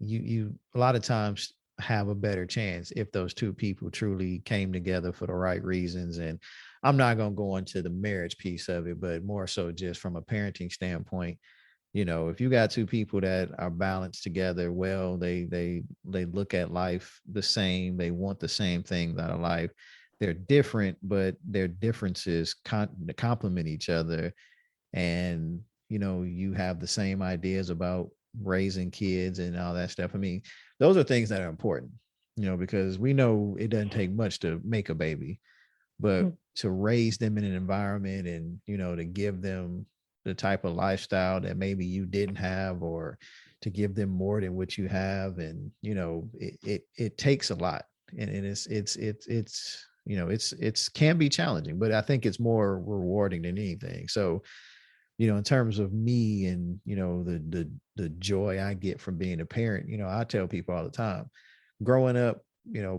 you a lot of times have a better chance if those two people truly came together for the right reasons. And I'm not going to go into the marriage piece of it, but more so just from a parenting standpoint. If you got two people that are balanced together well, they look at life the same, they want the same things out of life, they're different, but their differences complement each other. And, you have the same ideas about raising kids and all that stuff. I mean, those are things that are important, because we know it doesn't take much to make a baby, but Mm. to raise them in an environment and, to give them the type of lifestyle that maybe you didn't have, or to give them more than what you have. And, it takes a lot. And it's can be challenging, but I think it's more rewarding than anything. So, in terms of me and, the joy I get from being a parent, I tell people all the time, growing up,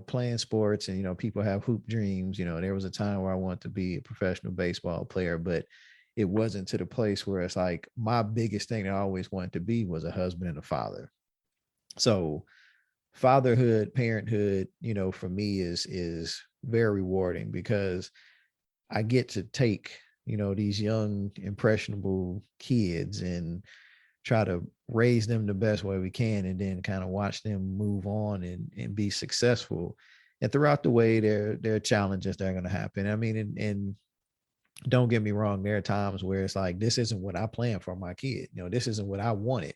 playing sports, and, people have hoop dreams. There was a time where I wanted to be a professional baseball player, but it wasn't to the place where it's like my biggest thing that I always wanted to be was a husband and a father. So fatherhood, parenthood, for me is very rewarding, because I get to take, these young, impressionable kids and try to raise them the best way we can, and then kind of watch them move on and be successful. And throughout the way, there are challenges that are going to happen. I mean, and don't get me wrong, there are times where it's like, this isn't what I planned for my kid. This isn't what I wanted.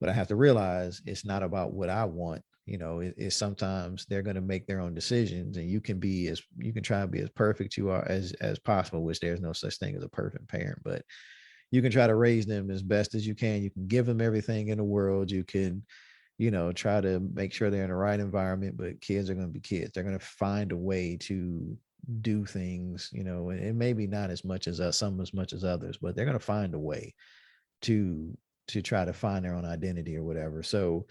But I have to realize it's not about what I want. It's sometimes they're going to make their own decisions, and you can try to be as perfect you are as possible, which there's no such thing as a perfect parent, but you can try to raise them as best as you can. You can give them everything in the world. You can, try to make sure they're in the right environment, but kids are going to be kids. They're going to find a way to do things, and maybe not as much as us, some as much as others, but they're going to find a way to try to find their own identity or whatever. So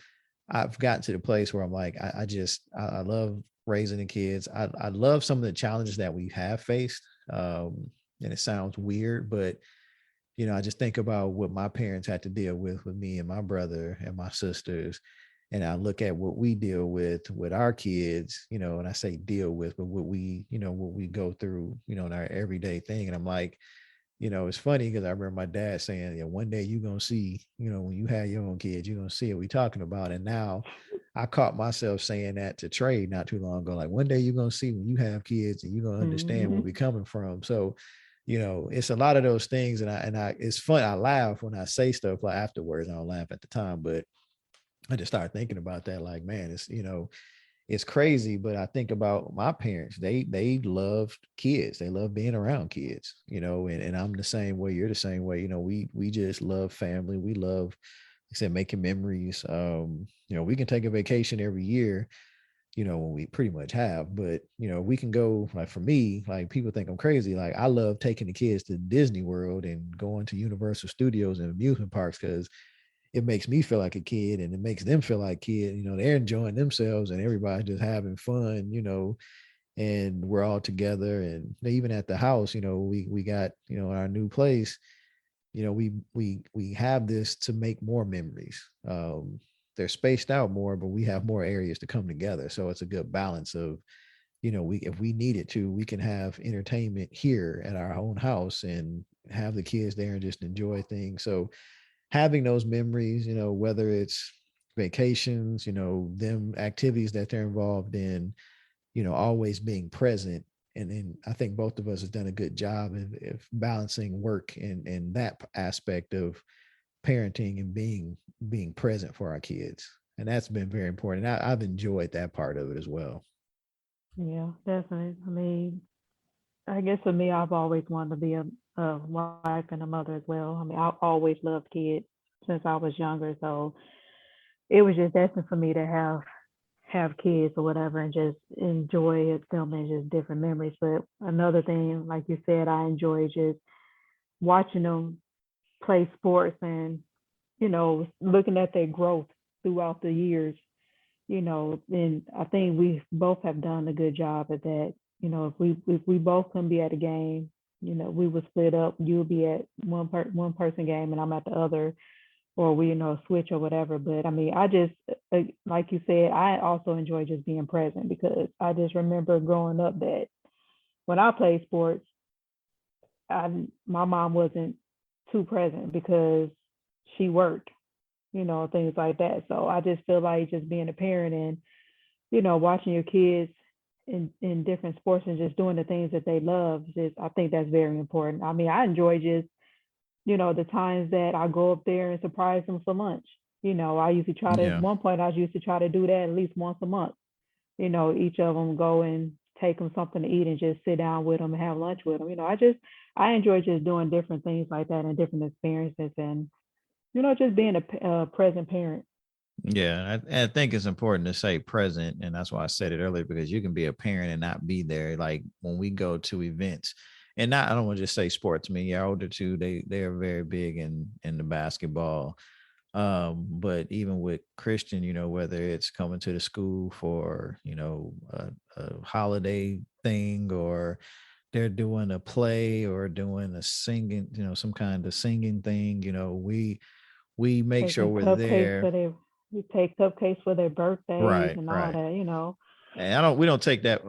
I've gotten to the place where I'm like, I love raising the kids. I love some of the challenges that we have faced. And it sounds weird, but I just think about what my parents had to deal with me and my brother and my sisters. And I look at what we deal with our kids, and I say deal with, but what we go through, in our everyday thing. And I'm like, it's funny because I remember my dad saying, yeah, one day you're going to see, when you have your own kids, you're going to see what we're talking about. And now I caught myself saying that to Trey not too long ago. Like, one day you're going to see when you have kids and you're going to understand where Mhm. we're coming from. So, it's a lot of those things. And it's fun. I laugh when I say stuff like afterwards. I don't laugh at the time, but I just started thinking about that. Like, man, it's crazy, but I think about my parents. They loved kids. They love being around kids, and I'm the same way. You're the same way. We just love family. We love, like I said, making memories. We can take a vacation every year, when we pretty much have, but we can go, like, for me, like, people think I'm crazy. Like, I love taking the kids to Disney World and going to Universal Studios and amusement parks, because it makes me feel like a kid and it makes them feel like kid. They're enjoying themselves and everybody's just having fun, and we're all together. And even at the house, we got, our new place, we have this to make more memories. They're spaced out more, but we have more areas to come together. So it's a good balance of, we, if we needed to, we can have entertainment here at our own house and have the kids there and just enjoy things. So having those memories, whether it's vacations, them activities that they're involved in, always being present. And then I think both of us have done a good job of balancing work and that aspect of parenting and being present for our kids. And that's been very important. I've enjoyed that part of it as well. Yeah, definitely. I mean, I guess for me, I've always wanted to be a wife and a mother as well. I mean, I've always loved kids since I was younger, so it was just destined for me to have kids or whatever and just enjoy it, them and just different memories. But another thing, like you said, I enjoy just watching them play sports and looking at their growth throughout the years. And I think we both have done a good job at that. If we both can be at a game, we would split up. You'll be at one person game, and I'm at the other, or we switch or whatever. But I mean, I just like you said, I also enjoy just being present because I just remember growing up that when I played sports, my mom wasn't too present because she worked, things like that. So I just feel like just being a parent and watching your kids in different sports and just doing the things that they love. Just I think that's very important. I mean, I enjoy just the times that I go up there and surprise them for lunch. I usually try to, at Yeah. one point, I used to try to do that at least once a month. Each of them go and take them something to eat and just sit down with them and have lunch with them. I enjoy just doing different things like that and different experiences and, just being a present parent. Yeah, I think it's important to say present, and that's why I said it earlier because you can be a parent and not be there. Like when we go to events, and not I don't want to just say sports. I mean, your older two, they are very big in the basketball. But even with Christian, whether it's coming to the school for a holiday thing, or they're doing a play or doing a singing, some kind of singing thing, we make sure Taking we're cupcakes there. for their, we take cupcakes for their birthdays Right, and all right. that. And we don't take that.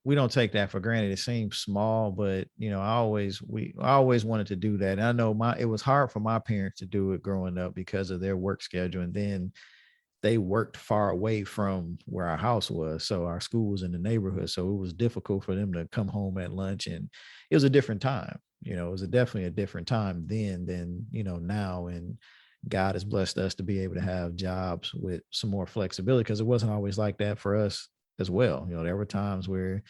We don't take that for granted. It seems small, but I always wanted to do that. And I know it was hard for my parents to do it growing up because of their work schedule. And then they worked far away from where our house was. So our school was in the neighborhood. So it was difficult for them to come home at lunch. And it was a different time. It was definitely a different time then than, now. And God has blessed us to be able to have jobs with some more flexibility because it wasn't always like that for us as well. There were times where,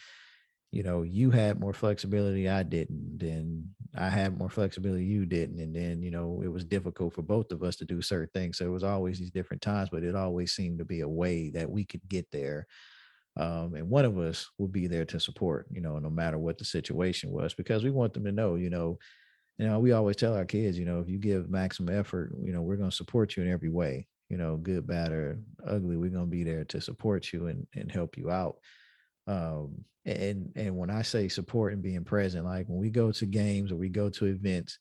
you had more flexibility, I didn't. Then I had more flexibility, you didn't. And then, it was difficult for both of us to do certain things. So it was always these different times, but it always seemed to be a way that we could get there. And one of us would be there to support, no matter what the situation was, because we want them to know, we always tell our kids, if you give maximum effort, we're going to support you in every way, good, bad, or ugly. We're going to be there to support you and help you out. And when I say support and being present, like when we go to games or we go to events,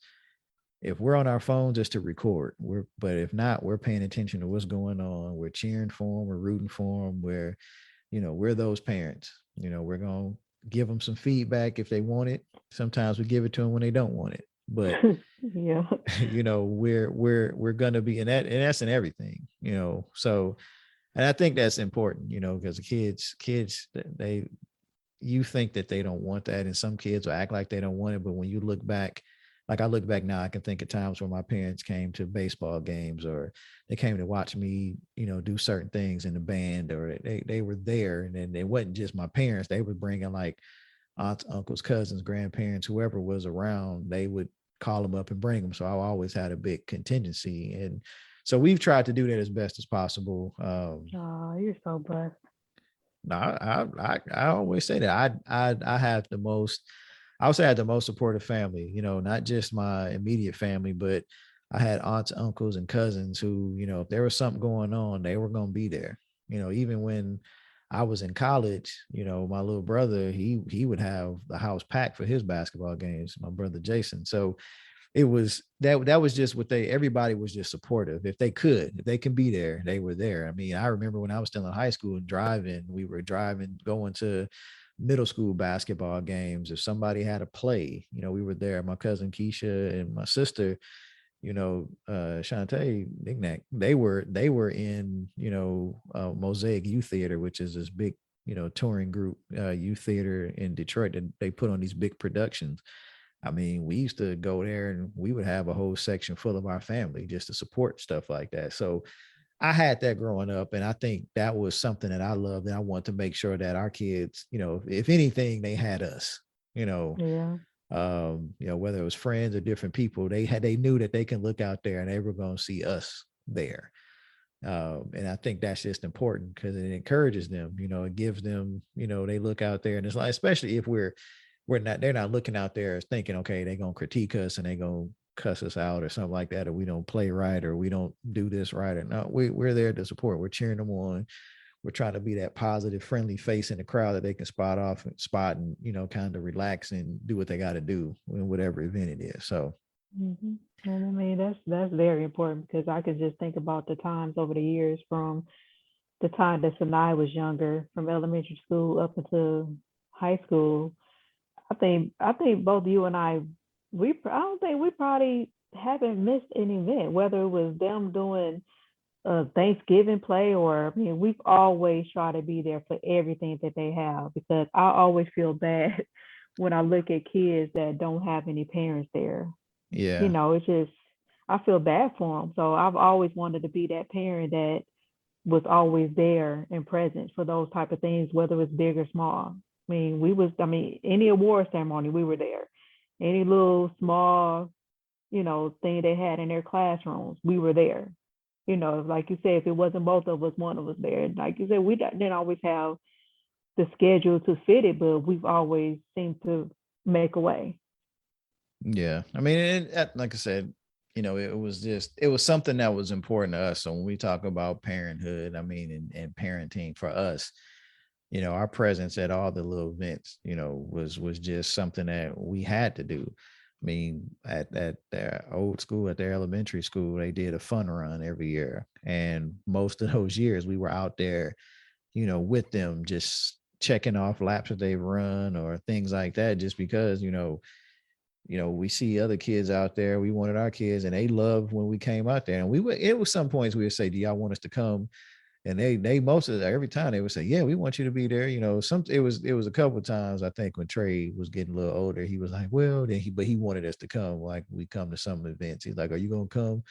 if we're on our phones, just to record. But if not, we're paying attention to what's going on. We're cheering for them. We're rooting for them. We're those parents. We're gonna give them some feedback if they want it. Sometimes we give it to them when they don't want it. But Yeah. we're gonna be in that, and that's in everything. So, and I think that's important. Because the kids, they you think that they don't want that, and some kids will act like they don't want it, but when you look back, like I look back now, I can think of times where my parents came to baseball games, or they came to watch me do certain things in the band, or they were there. And then it wasn't just my parents, they were bringing like aunts, uncles, cousins, grandparents, whoever was around. They would call them up and bring them. So I always had a big contingency, and so we've tried to do that as best as possible. Oh, you're so blessed. No, I always say that I have the most. I would say I had the most supportive family. Not just my immediate family, but I had aunts, uncles, and cousins who, if there was something going on, they were going to be there. Even when I was in college, my little brother, he would have the house packed for his basketball games. My brother Jason. So it was that was just what everybody was just supportive. If they can be there, they were there. I mean, I remember when I was still in high school and we were driving, going to middle school basketball games. If somebody had a play, we were there. My cousin Keisha and my sister, Shantae, Knickknack, they were in, Mosaic Youth Theater, which is this big, touring group, youth theater in Detroit, and they put on these big productions. I mean, we used to go there and we would have a whole section full of our family just to support stuff like that. So I had that growing up. And I think that was something that I loved. And I want to make sure that our kids, if anything, they had us, Yeah. whether it was friends or different people, they knew that they can look out there and they were going to see us there. And I think that's just important because it encourages them, it gives them, they look out there and it's like, especially if they're not looking out there thinking, okay, they're going to critique us and they're going to cuss us out or something like that, or we don't play right, or we don't do this right. Or no, we're there to support. We're cheering them on. We're trying to be that positive, friendly face in the crowd that they can spot and, kind of relax and do what they got to do in whatever event it is. So, And I mean, that's very important because I could just think about the times over the years from the time that Sinai was younger, from elementary school up into high school. I think both you and I don't think we probably haven't missed an event, whether it was them doing Thanksgiving play, or I mean, we've always tried to be there for everything that they have, because I always feel bad when I look at kids that don't have any parents there. You Yeah. know, it's just, I feel bad for them. So I've always wanted to be that parent that was always there and present for those type of things, whether it's big or small. I mean, any award ceremony, we were there. Any little small, thing they had in their classrooms, we were there. Like you said, if it wasn't both of us, one of us there. And like you said, we didn't always have the schedule to fit it, but we've always seemed to make a way. Yeah. I mean, like I said, it was something that was important to us. So when we talk about parenthood, I mean, and parenting for us, our presence at all the little events, was just something that we had to do. I mean, at their old school, at their elementary school, they did a fun run every year. And most of those years we were out there, with them, just checking off laps that they've run or things like that, just because, we see other kids out there. We wanted our kids, and they loved when we came out there. And we would, it was some points we would say, "Do y'all want us to come?" And they most of every time they would say, "Yeah, we want you to be there." It was a couple of times, I think, when Trey was getting a little older, he was like, "Well," but he wanted us to come, like we come to some events. He's like, "Are you gonna come?"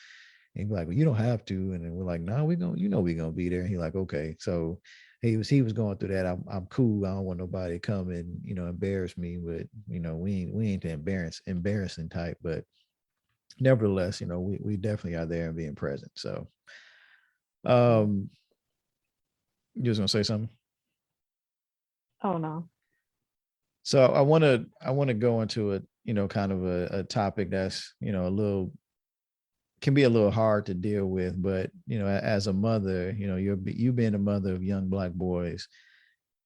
And he'd be like, "Well, you don't have to." And then we're like, "No, we gonna, we're gonna be there." And he's like, "Okay." So he was going through that. I'm cool. I don't want nobody to come and embarrass me. But we ain't the embarrassing type. But nevertheless, we definitely are there and being present. So Yeah. um, you was gonna say something? Oh no. So I want to go into a kind of a topic that's a little can be a little hard to deal with, but as a mother, you being a mother of young black boys,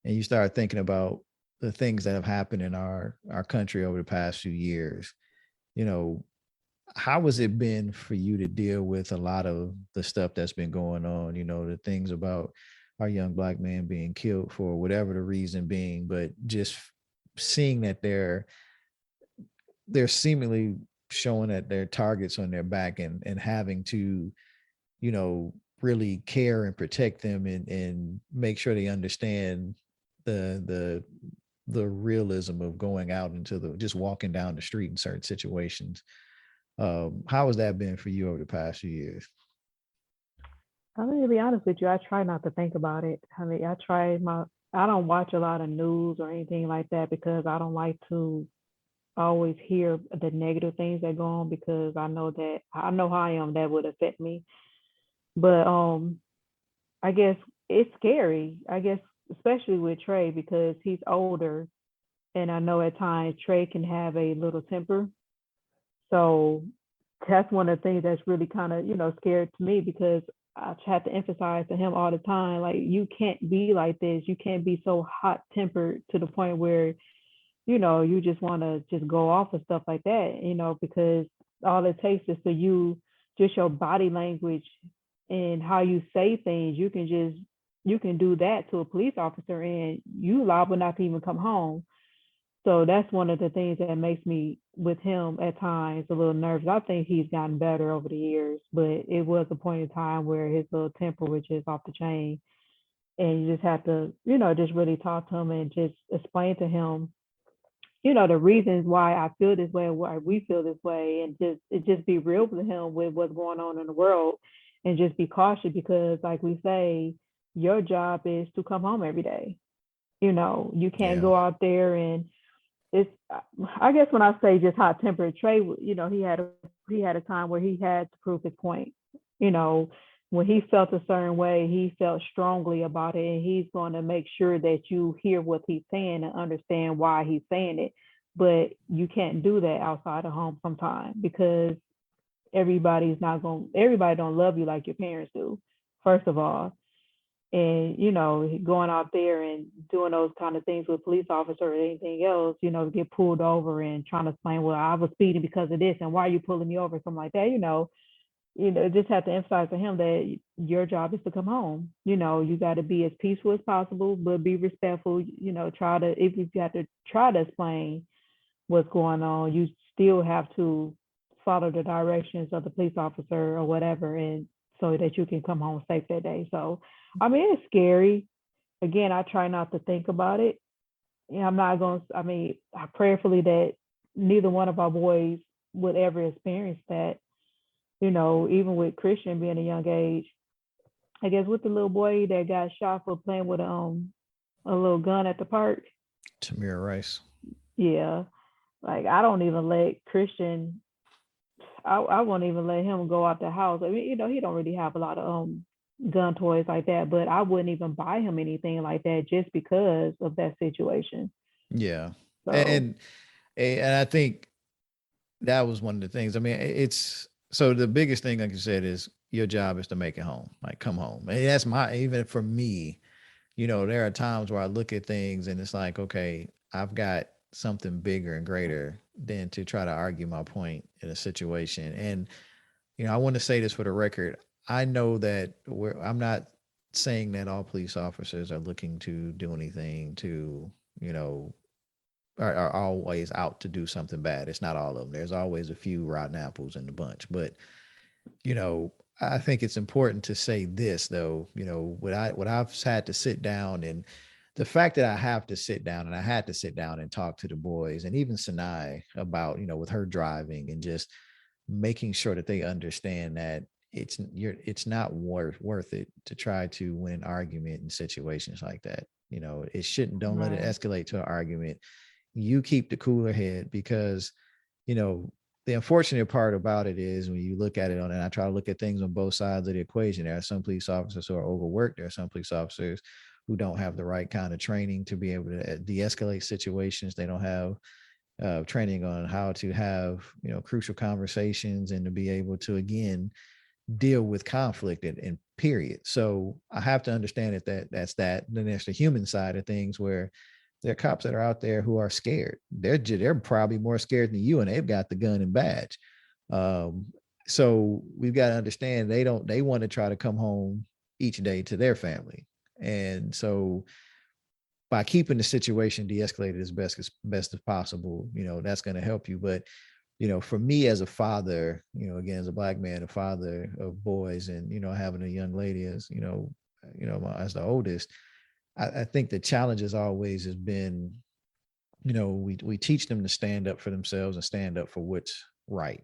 and you start thinking about the things that have happened in our country over the past few years. You know, how has it been for you to deal with a lot of the stuff that's been going on? The things about our young black men being killed for whatever the reason being, but just seeing that they're seemingly showing that they're targets on their back, and having to, you know, really care and protect them, and make sure they understand the the the realism of going out into the just walking down the street in certain situations. How has that been for you over the past few years? I'm gonna be honest with you. I try not to think about it. I mean, I don't watch a lot of news or anything like that, because I don't like to always hear the negative things that go on, because I know how I am, that would affect me. But I guess it's scary. I guess especially with Trey, because he's older, and I know at times Trey can have a little temper. So that's one of the things that's really kind of, scared to me, because I have to emphasize to him all the time, like, you can't be like this. You can't be so hot tempered to the point where, you just want to just go off and stuff like that, because all it takes is for you, just your body language and how you say things. You can do that to a police officer, and you liable not to even come home. So that's one of the things that makes me, with him at times, a little nervous. I think he's gotten better over the years, but it was a point in time where his little temper was just off the chain. And you just have to, just really talk to him and just explain to him, the reasons why I feel this way, why we feel this way, and just be real with him with what's going on in the world, and just be cautious, because, like we say, your job is to come home every day. You can't Yeah. go out there and it's. I guess when I say just hot tempered, Trey, he had a time where he had to prove his point. You know, when he felt a certain way, he felt strongly about it, and he's going to make sure that you hear what he's saying and understand why he's saying it. But you can't do that outside of home sometimes, because everybody don't love you like your parents do, first of all. And going out there and doing those kind of things with police officer or anything else, get pulled over and trying to explain, well, I was speeding because of this, and why are you pulling me over, something like that. Just have to emphasize to him that your job is to come home. You got to be as peaceful as possible, but be respectful. Try to, if you have to try to explain what's going on, you still have to follow the directions of the police officer or whatever, and so that you can come home safe that day. So, I mean, it's scary. Again, I try not to think about it. I'm not going to, I mean, I prayerfully that neither one of our boys would ever experience that, even with Christian being a young age. I guess with the little boy that got shot for playing with a little gun at the park. Tamir Rice. Yeah. Like I don't even let Christian I won't even let him go out the house. I mean, he don't really have a lot of gun toys like that, but I wouldn't even buy him anything like that just because of that situation. Yeah. So And and I think that was one of the things. I mean, it's so the biggest thing, like you said, is your job is to make it home, like come home. And that's even for me, there are times where I look at things and it's like, okay, I've got something bigger and greater than to try to argue my point in a situation. And, I want to say this for the record. I know that I'm not saying that all police officers are looking to do anything to, you know, are always out to do something bad. It's not all of them. There's always a few rotten apples in the bunch. But, you know, I think it's important to say this though, what I've had to sit down, and the fact that I have to sit down, and I had to sit down and talk to the boys and even Sinai about, with her driving, and just making sure that they understand that it's not worth it to try to win an argument in situations like that. It shouldn't, don't let it right, escalate to an argument. You keep the cooler head, because you know the unfortunate part about it is when you look at it on, and I try to look at things on both sides of the equation. There are some police officers who are overworked. There are some police officers who don't have the right kind of training to be able to de-escalate situations. They don't have training on how to have crucial conversations, and to be able to again deal with conflict, and period. So I have to understand that's that. Then there's the human side of things, where there are cops that are out there who are scared. They're probably more scared than you, and they've got the gun and badge. Um, so we've got to understand they want to try to come home each day to their family, and so by keeping the situation de-escalated as best as possible, that's going to help you. But for me as a father, again, as a Black man, a father of boys, and having a young lady as as the oldest, I think the challenge as always has been, we teach them to stand up for themselves and stand up for what's right.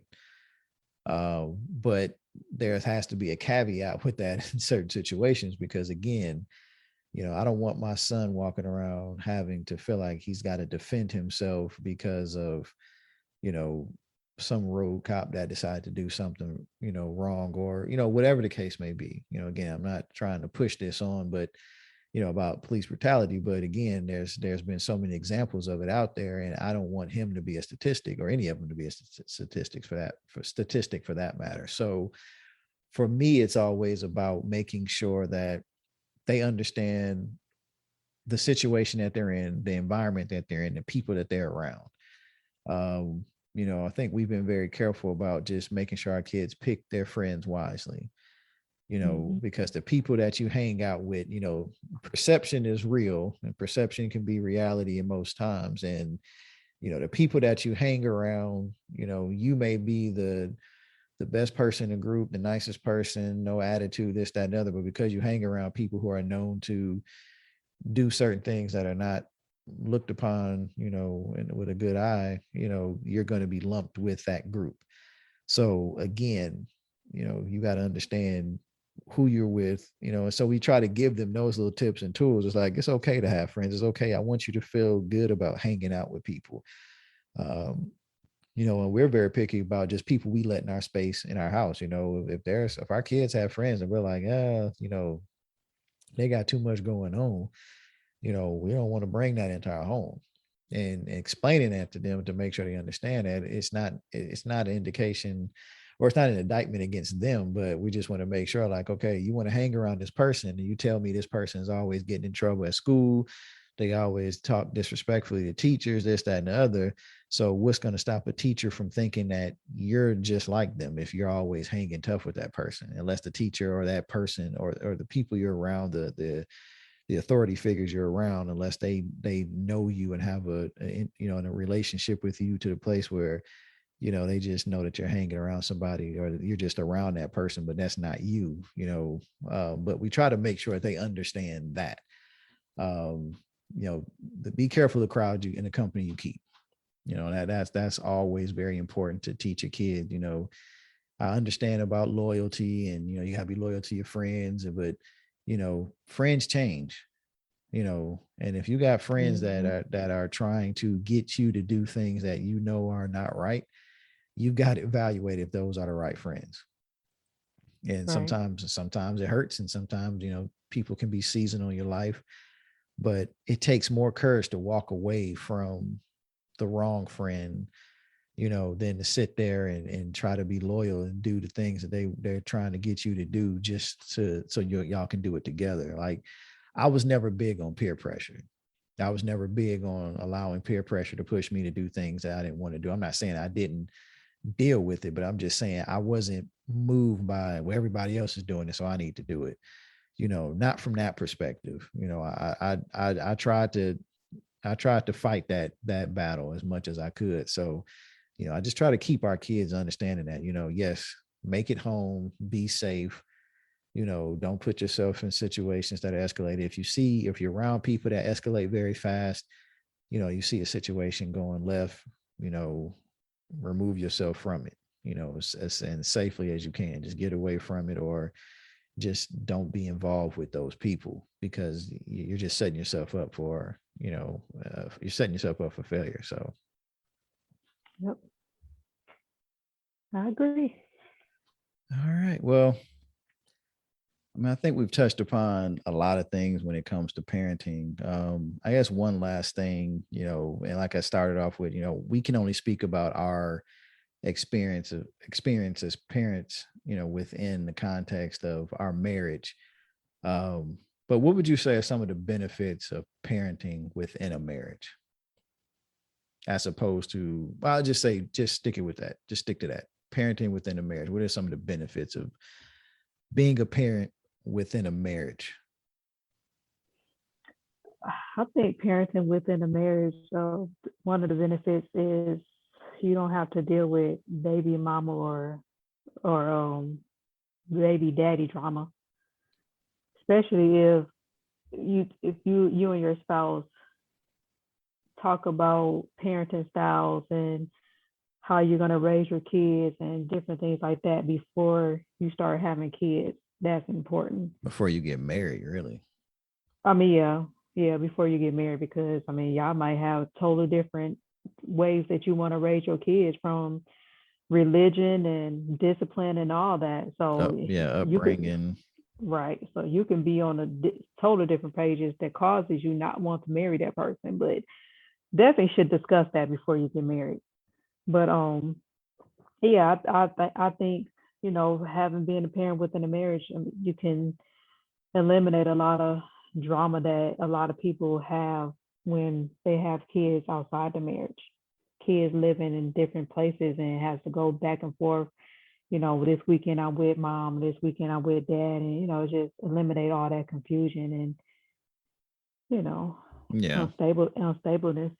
But there has to be a caveat with that in certain situations, because again, I don't want my son walking around having to feel like he's got to defend himself because of, you know, some road cop that decided to do something, wrong, or, whatever the case may be. Again, I'm not trying to push this on, but, about police brutality. But again, there's been so many examples of it out there, and I don't want him to be a statistic, or any of them to be a statistic for that matter. So for me, it's always about making sure that they understand the situation that they're in, the environment that they're in, the people that they're around. Um, I think we've been very careful about just making sure our kids pick their friends wisely, mm-hmm. because the people that you hang out with, perception is real, and perception can be reality in most times. And, the people that you hang around, you may be the best person in the group, the nicest person, no attitude, this, that, and other. But because you hang around people who are known to do certain things that are not looked upon, and with a good eye, you're going to be lumped with that group. So again, you got to understand who you're with, and so we try to give them those little tips and tools. It's like, it's okay to have friends. It's okay. I want you to feel good about hanging out with people. Um, and we're very picky about just people we let in our space, in our house. If our kids have friends and we're like, they got too much going on, we don't want to bring that into our home. And explaining that to them to make sure they understand that it's not an indication, or it's not an indictment against them, but we just want to make sure, like, okay, you want to hang around this person, and you tell me this person is always getting in trouble at school. They always talk disrespectfully to teachers, this, that, and the other. So what's going to stop a teacher from thinking that you're just like them if you're always hanging tough with that person? Unless the teacher or that person, or the people you're around, the authority figures you're around, unless they know you and have a in a relationship with you to the place where they just know that you're hanging around somebody or you're just around that person, but that's not you, but we try to make sure that they understand that, um, be careful of the crowd you and the company you keep. That's always very important to teach a kid. I understand about loyalty and, you gotta be loyal to your friends, but, friends change, and if you got friends that Mm-hmm. are trying to get you to do things that are not right, you've got to evaluate if those are the right friends. And Right. sometimes it hurts, and sometimes, people can be seasoned on your life, but it takes more courage to walk away from the wrong friend, than to sit there and try to be loyal and do the things that they're trying to get you to do just so y'all can do it together. Like, I was never big on peer pressure. I was never big on allowing peer pressure to push me to do things that I didn't want to do. I'm not saying I didn't deal with it, but I'm just saying I wasn't moved by, well, everybody else is doing it, so I need to do it. Not from that perspective. I tried to fight that battle as much as I could. So, I just try to keep our kids understanding that, yes, make it home, be safe, don't put yourself in situations that are escalated. If you're around people that escalate very fast, you see a situation going left, you know, remove yourself from it, and safely as you can. Just get away from it, or just don't be involved with those people, because you're just setting yourself up for, you're setting yourself up for failure. So, Yep. I agree. all right. Well, I mean, I think we've touched upon a lot of things when it comes to parenting. I guess one last thing, and like I started off with, we can only speak about our experience as parents, within the context of our marriage. But what would you say are some of the benefits of parenting within a marriage, as opposed to, well, I'll just say, just stick it with that. Just stick to that. Parenting within a marriage. What are some of the benefits of being a parent within a marriage? I think parenting within a marriage, one of the benefits is you don't have to deal with baby mama or baby daddy drama, especially if you and your spouse talk about parenting styles and how you're going to raise your kids and different things like that before you start having kids. That's important. Before you get married, really? I mean, yeah, before you get married, because I mean, y'all might have totally different ways that you want to raise your kids, from religion and discipline and all that. So Yeah, you could, upbringing. right. So you can be on totally different pages that causes you not want to marry that person, but definitely should discuss that before you get married. But yeah, I think having been a parent within a marriage, you can eliminate a lot of drama that a lot of people have when they have kids outside the marriage. Kids living in different places and has to go back and forth. This weekend I'm with mom, this weekend I'm with dad, and just eliminate all that confusion and you know Yeah. unstableness.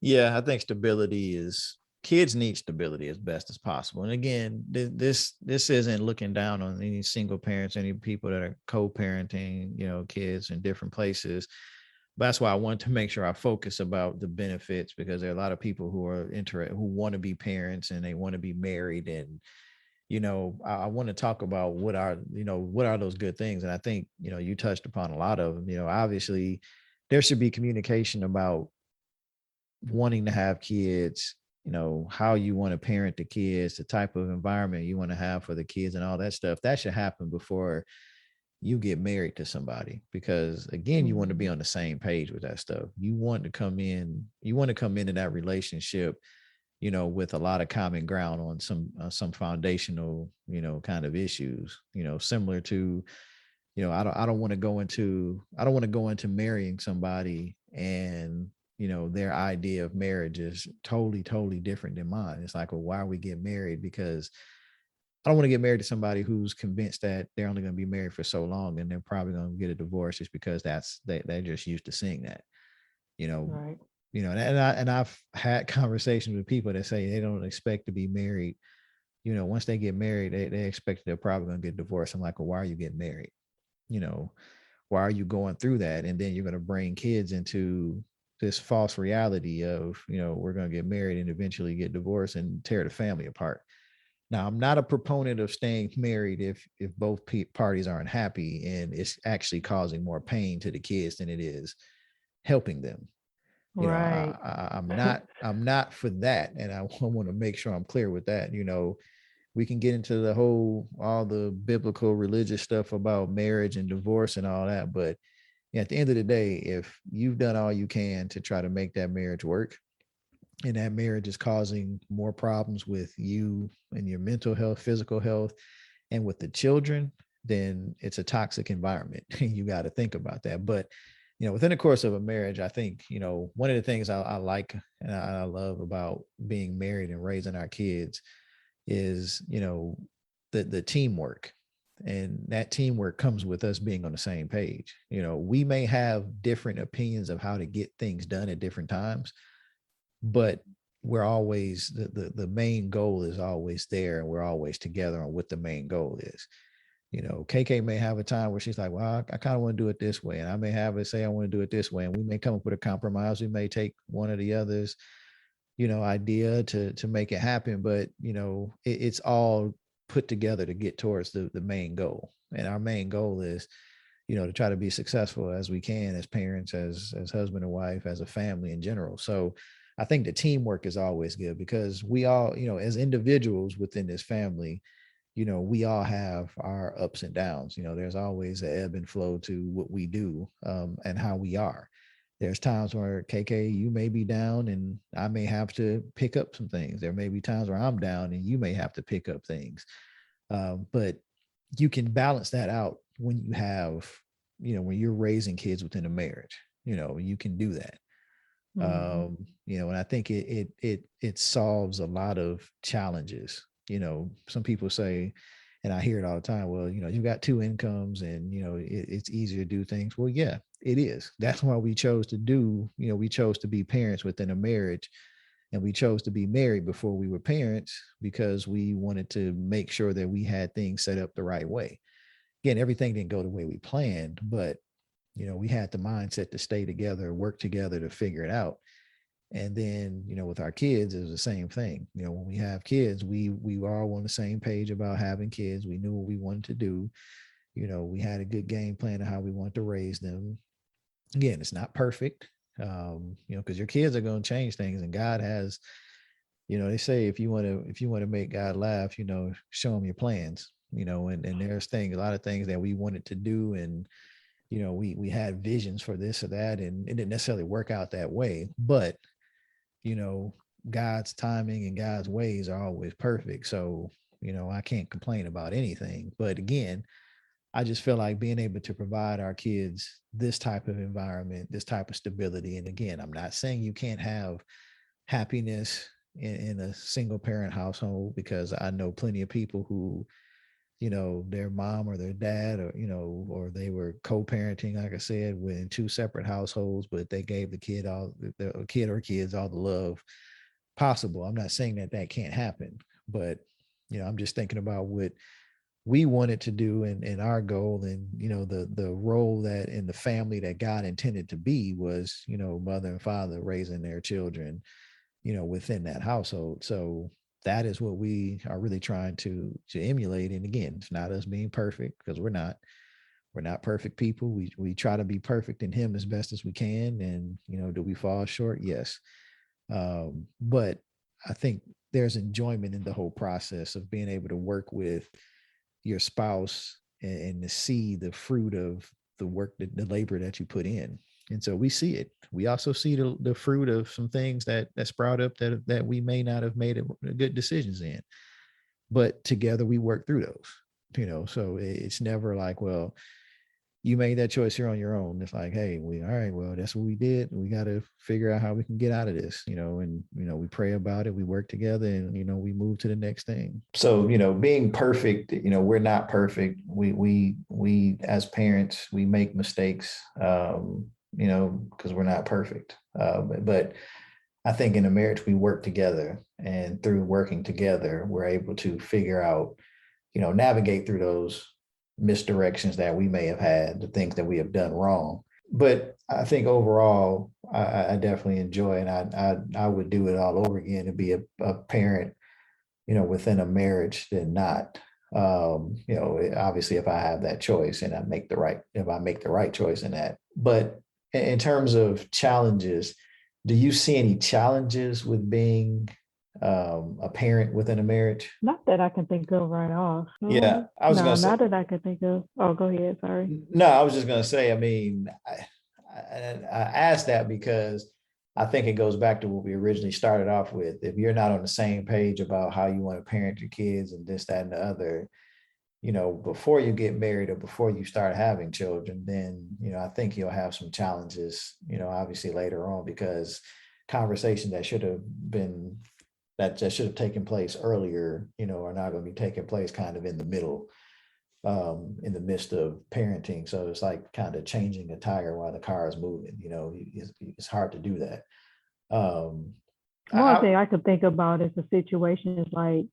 Yeah, I think stability is, kids need stability as best as possible. And again, this isn't looking down on any single parents, any people that are co-parenting, kids in different places. But that's why I want to make sure I focus about the benefits, because there are a lot of people who are interested, who want to be parents and they want to be married. And, I want to talk about what are those good things. And I think, you touched upon a lot of them. Obviously there should be communication about wanting to have kids, how you want to parent the kids, the type of environment you want to have for the kids, and all that stuff. That should happen before you get married to somebody, because again, you want to be Mm-hmm. on the same page with that stuff. You want to come into that relationship, with a lot of common ground on some foundational, kind of issues, similar to, I don't want to go into marrying somebody, and their idea of marriage is totally different than mine. It's like, well, why are we getting married? Because I don't want to get married to somebody who's convinced that they're only going to be married for so long, and they're probably going to get a divorce just because they're just used to seeing that. you know Right. and I've had conversations with people that say they don't expect to be married. Once they get married, they expect they're probably going to get divorced. I'm like, well, why are you getting married? You know, why are you going through that? And then you're going to bring kids into this false reality of, we're going to get married and eventually get divorced and tear the family apart. Now, I'm not a proponent of staying married if both parties aren't happy and it's actually causing more pain to the kids than it is helping them. Right. I'm not for that, and I want to make sure I'm clear with that. We can get into all the biblical religious stuff about marriage and divorce and all that, but at the end of the day, if you've done all you can to try to make that marriage work, and that marriage is causing more problems with you and your mental health, physical health, and with the children, then it's a toxic environment. You got to think about that. But within the course of a marriage, I think one of the things I like and I love about being married and raising our kids is the teamwork, and that teamwork comes with us being on the same page. We may have different opinions of how to get things done at different times, but we're always the main goal is always there, and we're always together on what the main goal is. KK may have a time where she's like, well, I kind of want to do it this way, and I may have it say I want to do it this way, and we may come up with a compromise. We may take one or the other's idea to make it happen, but it's all put together to get towards the main goal. And our main goal is to try to be successful as we can, as parents, as husband and wife, as a family in general. So I think the teamwork is always good, because we all, as individuals within this family, we all have our ups and downs. There's always an ebb and flow to what we do, and how we are. There's times where KK, you may be down and I may have to pick up some things. There may be times where I'm down and you may have to pick up things. But you can balance that out when you have, when you're raising kids within a marriage. You can do that. And I think it solves a lot of challenges. Some people say, and I hear it all the time, well, you've got two incomes and, it's easier to do things. Well, yeah, it is. That's why we chose to we chose to be parents within a marriage, and we chose to be married before we were parents, because we wanted to make sure that we had things set up the right way. Again, everything didn't go the way we planned, but, we had the mindset to stay together, work together to figure it out. And then, with our kids, it was the same thing. When we have kids, we were all on the same page about having kids. We knew what we wanted to do. We had a good game plan of how we wanted to raise them. Again, it's not perfect, because your kids are going to change things, and God has, they say, if you want to make God laugh, show him your plans, and there's a lot of things that we wanted to do. And, we had visions for this or that, and it didn't necessarily work out that way, but God's timing and God's ways are always perfect. So, I can't complain about anything. But again, I just feel like being able to provide our kids this type of environment, this type of stability. And again, I'm not saying you can't have happiness in a single parent household, because I know plenty of people who, their mom or their dad, or, or they were co-parenting, like I said, in two separate households, but they gave the kid or kids all the love possible. I'm not saying that can't happen, but, I'm just thinking about what we wanted to do, and our goal, and, the role that in the family that God intended to be was, mother and father raising their children, within that household. So that is what we are really trying to emulate. And again, it's not us being perfect, because we're not perfect people. We try to be perfect in him as best as we can. And, do we fall short? Yes. But I think there's enjoyment in the whole process of being able to work with your spouse, and to see the fruit of the work, the labor that you put in. And so we see it. We also see the fruit of some things that sprout up that we may not have made good decisions in, but together we work through those. So it's never like, well, you made that choice here on your own. It's like, hey, all right, well, that's what we did. We got to figure out how we can get out of this, and, we pray about it. We work together, and, we move to the next thing. So, being perfect, we're not perfect. We as parents, we make mistakes. because we're not perfect. But I think in a marriage, we work together, and through working together, we're able to figure out, navigate through those misdirections that we may have had, the things that we have done wrong. But I think overall, I definitely enjoy, and I would do it all over again to be a parent, within a marriage than not. Obviously, if I have that choice and if I make the right choice in that. But in terms of challenges, do you see any challenges with being a parent within a marriage? Not that I can think of right off. Yeah, No, I was no, gonna say. not that I can think of. Oh, go ahead. Sorry. No, I was just gonna say. I mean, I asked that because I think it goes back to what we originally started off with. If you're not on the same page about how you want to parent your kids and this, that, and the other, before you get married or before you start having children, then, I think you'll have some challenges, obviously later on, because conversations that should have taken place earlier, are not going to be taking place kind of in the middle, in the midst of parenting. So it's like kind of changing a tire while the car is moving, it's hard to do that. Um, One I, thing I could think about is a situation is like,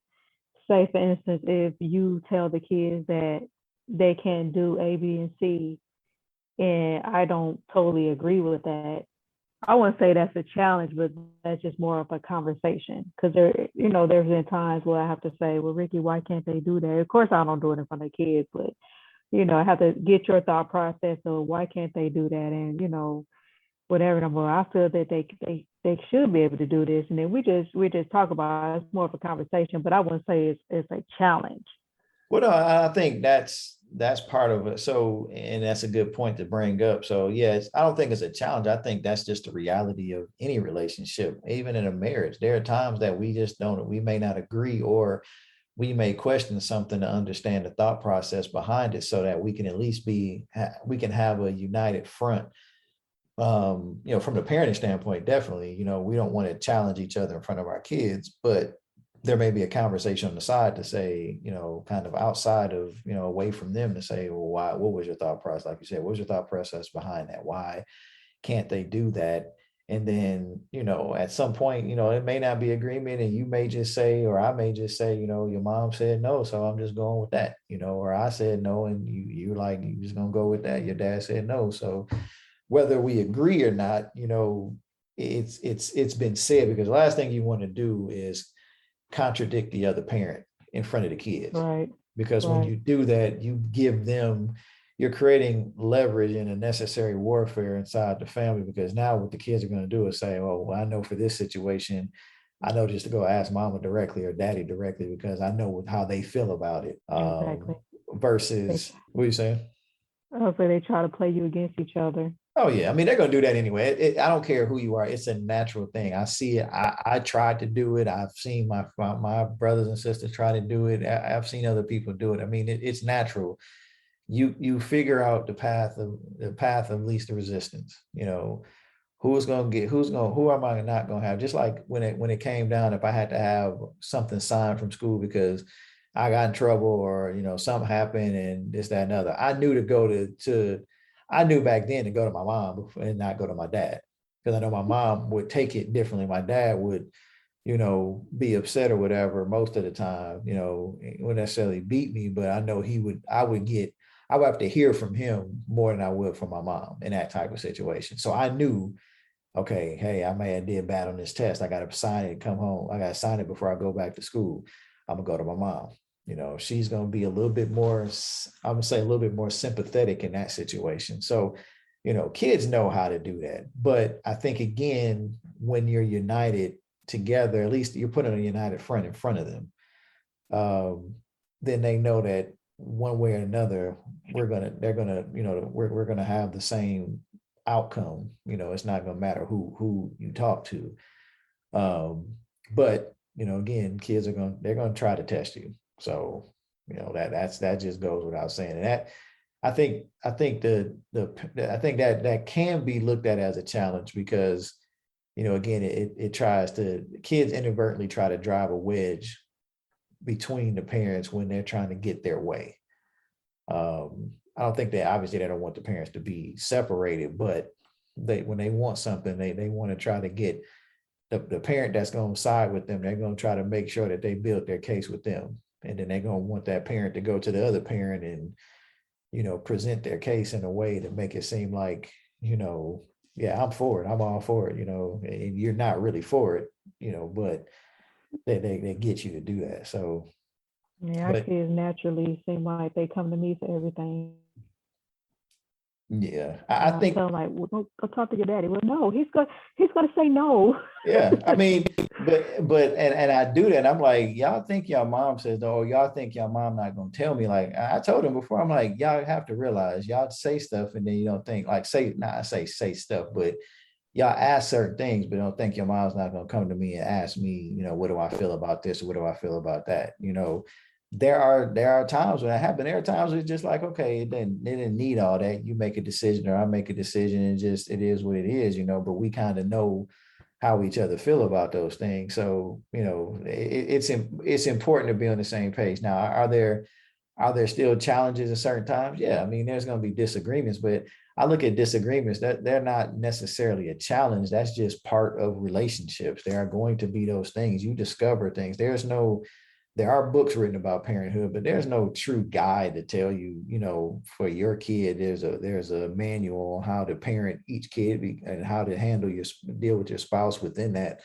say for instance, if you tell the kids that they can't do A, B, and C, and I don't totally agree with that, I wouldn't say that's a challenge, but that's just more of a conversation. Because there's been times where I have to say, well, Ricky, why can't they do that? Of course, I don't do it in front of kids, but I have to get your thought process of why can't they do that, and whatever. And I feel that they should be able to do this, and then we just talk about it. It's more of a conversation, but I wouldn't say it's a challenge. Well, no, I think that's part of it. So, and that's a good point to bring up. So, yes, I don't think it's a challenge. I think that's just the reality of any relationship, even in a marriage. There are times that we may not agree, or we may question something to understand the thought process behind it, so that we can at least we can have a united front. From the parenting standpoint, definitely, we don't want to challenge each other in front of our kids, but there may be a conversation on the side to say, kind of outside of, away from them, to say, well, what was your thought process? Like you said, what was your thought process behind that? Why can't they do that? And then, at some point, it may not be agreement, and you may just say, or I may just say, your mom said no, so I'm just going with that, or I said no, and you're like, you just gonna go with that. Your dad said no. So whether we agree or not, it's been said, because the last thing you want to do is contradict the other parent in front of the kids. Right. Because when Right. you do that, you're creating leverage and a necessary warfare inside the family, because now what the kids are going to do is say, oh, well, I know for this situation, I know just to go ask mama directly or daddy directly, because I know how they feel about it. Exactly. They, Versus, what are you saying? hopefully they try to play you against each other. Oh yeah, I mean they're gonna do that anyway. I don't care who you are; it's a natural thing. I see it. I tried to do it. I've seen my brothers and sisters try to do it. I've seen other people do it. I mean, it's natural. You figure out the path of least resistance. Who am I not gonna have? Just like when it came down, if I had to have something signed from school because I got in trouble, or something happened and this, that, and other, I knew to go to I knew back then to go to my mom and not go to my dad, because I know my mom would take it differently. My dad would, be upset or whatever most of the time. He wouldn't necessarily beat me, but I know I would have to hear from him more than I would from my mom in that type of situation. So I knew, okay, hey, I may have did bad on this test. I got to sign it, come home. I got to sign it before I go back to school. I'm gonna go to my mom. She's gonna be a little bit more, I'm gonna say a little bit more sympathetic in that situation. So, kids know how to do that. But I think again, when you're united together, at least you're putting a united front in front of them. Then they know that one way or another, we're gonna have the same outcome. It's not gonna matter who you talk to. But again, kids they're gonna try to test you. So that just goes without saying. And that I think I think that can be looked at as a challenge, because again, it tries to, kids inadvertently try to drive a wedge between the parents when they're trying to get their way. I don't think they don't want the parents to be separated, but when they want something, they want to try to get the parent that's going to side with them. They're going to try to make sure that they build their case with them. And then they're going to want that parent to go to the other parent and, present their case in a way to make it seem like, yeah, I'm for it. I'm all for it, and you're not really for it, but they get you to do that. So, Yeah, our but kids naturally seem like they come to me for everything. yeah, And I I think, tell them like, well, go talk to your daddy. Well, no, he's gonna say no. yeah, I mean, but and I do that. I'm like, y'all think y'all mom says, oh, y'all think y'all mom not gonna tell me. Like I told him before, I'm like, y'all have to realize y'all say stuff and then you don't think like say not I say stuff, but y'all ask certain things, but don't think your mom's not gonna come to me and ask me, what do I feel about this or what do I feel about that? There are times when that happened. There are times it's just like, okay, it didn't need all that. You make a decision or I make a decision and just it is what it is, but we kind of know how each other feel about those things. So, it's important to be on the same page. Now, are there still challenges at certain times? Yeah, I mean, there's going to be disagreements, but I look at disagreements that they're not necessarily a challenge. That's just part of relationships. There are going to be those things. You discover things. There are books written about parenthood, but there's no true guide to tell you, for your kid, there's a manual on how to parent each kid and how to deal with your spouse within that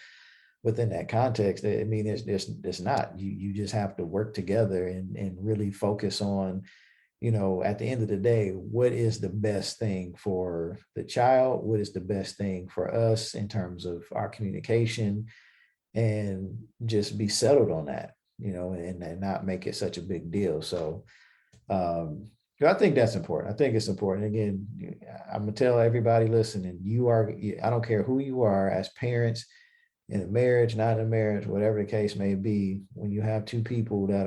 context. I mean, it's not. You just have to work together and really focus on, at the end of the day, what is the best thing for the child? What is the best thing for us in terms of our communication? And just be settled on that, and not make it such a big deal. So I think that's important. I think it's important. Again, I'm gonna tell everybody listening, I don't care who you are as parents, in a marriage, not in a marriage, whatever the case may be, when you have two people that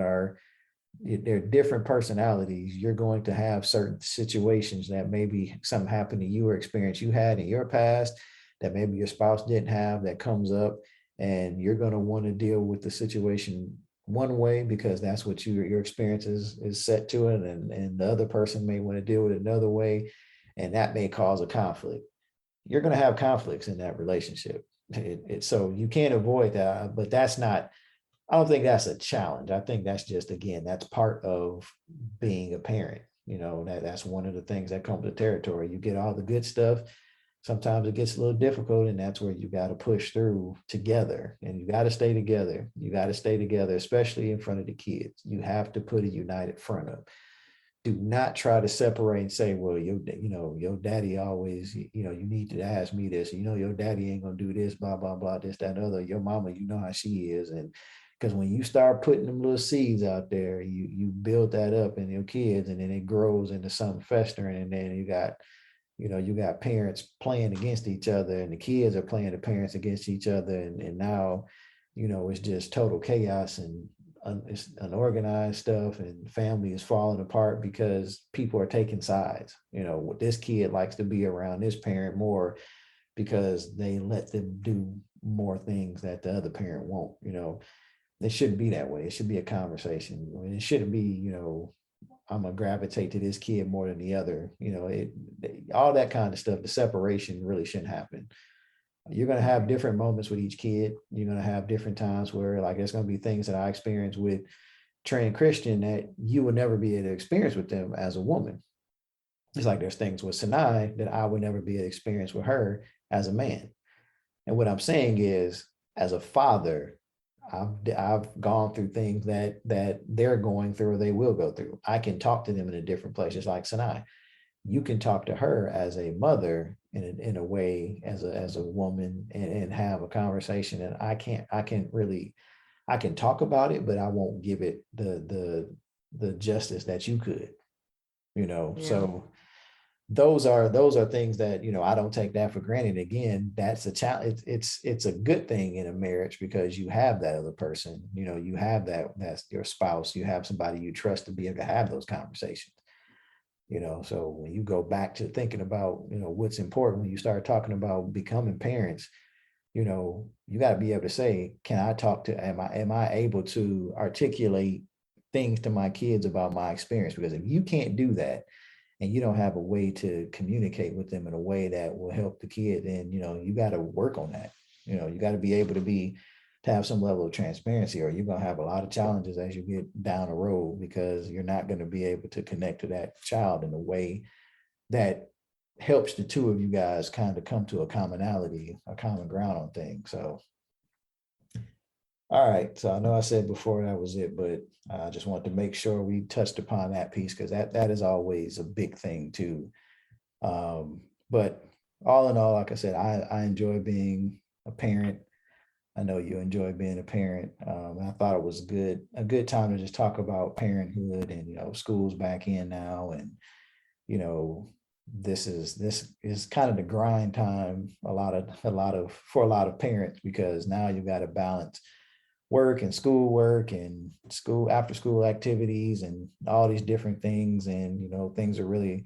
they're different personalities, you're going to have certain situations that maybe something happened to you or experience you had in your past that maybe your spouse didn't have that comes up, and you're going to want to deal with the situation one way because that's what your experience is set to it, and the other person may want to deal with it another way, and that may cause a conflict. You're going to have conflicts in that relationship. So you can't avoid that, but I don't think that's a challenge. I think that's just, again, that's part of being a parent. That's one of the things that comes with territory. You get all the good stuff. Sometimes it gets a little difficult, and that's where you got to push through together, and you got to stay together. You got to stay together, especially in front of the kids. You have to put a united front up. Do not try to separate and say, well, your daddy always, you need to ask me this, your daddy ain't gonna do this, blah, blah, blah, this, that, and other. Your mama, you know how she is. And because when you start putting them little seeds out there, you build that up in your kids, and then it grows into something festering, and then you got parents playing against each other, and the kids are playing the parents against each other, and now it's just total chaos, and it's unorganized stuff, and family is falling apart because people are taking sides. This kid likes to be around this parent more because they let them do more things that the other parent won't. It shouldn't be that way. It should be a conversation. I mean, it shouldn't be, I'm gonna gravitate to this kid more than the other. All that kind of stuff. The separation really shouldn't happen. You're going to have different moments with each kid. You're going to have different times where, like, there's going to be things that I experience with Trey and Christian that you would never be able to experience with them as a woman. It's like there's things with Sinai that I would never be able to experience with her as a man. And what I'm saying is, as a father, I've gone through things that they're going through or they will go through. I can talk to them in a different place, just like Sinai. You can talk to her as a mother in a way, as a woman, and have a conversation. And I can talk about it, but I won't give it the justice that you could, Yeah. so those are things that, I don't take that for granted. Again, that's a challenge. It's a good thing in a marriage because you have that other person, you have that's your spouse, you have somebody you trust to be able to have those conversations. So when you go back to thinking about, what's important when you start talking about becoming parents, you got to be able to say, can I talk to, am I able to articulate things to my kids about my experience? Because if you can't do that, and you don't have a way to communicate with them in a way that will help the kid, then, you got to work on that. You got to be able to have some level of transparency, or you're going to have a lot of challenges as you get down the road, because you're not going to be able to connect to that child in a way that helps the two of you guys kind of come to a commonality, a common ground on things. So, all right. So I know I said before that was it, but I just wanted to make sure we touched upon that piece, because that is always a big thing too. But all in all, like I said, I enjoy being a parent. I know you enjoy being a parent. I thought it was a good time to just talk about parenthood, and school's back in now, and you know this is kind of the grind time, for a lot of parents, because now you got to balance work and schoolwork and school after school activities and all these different things. And things are really,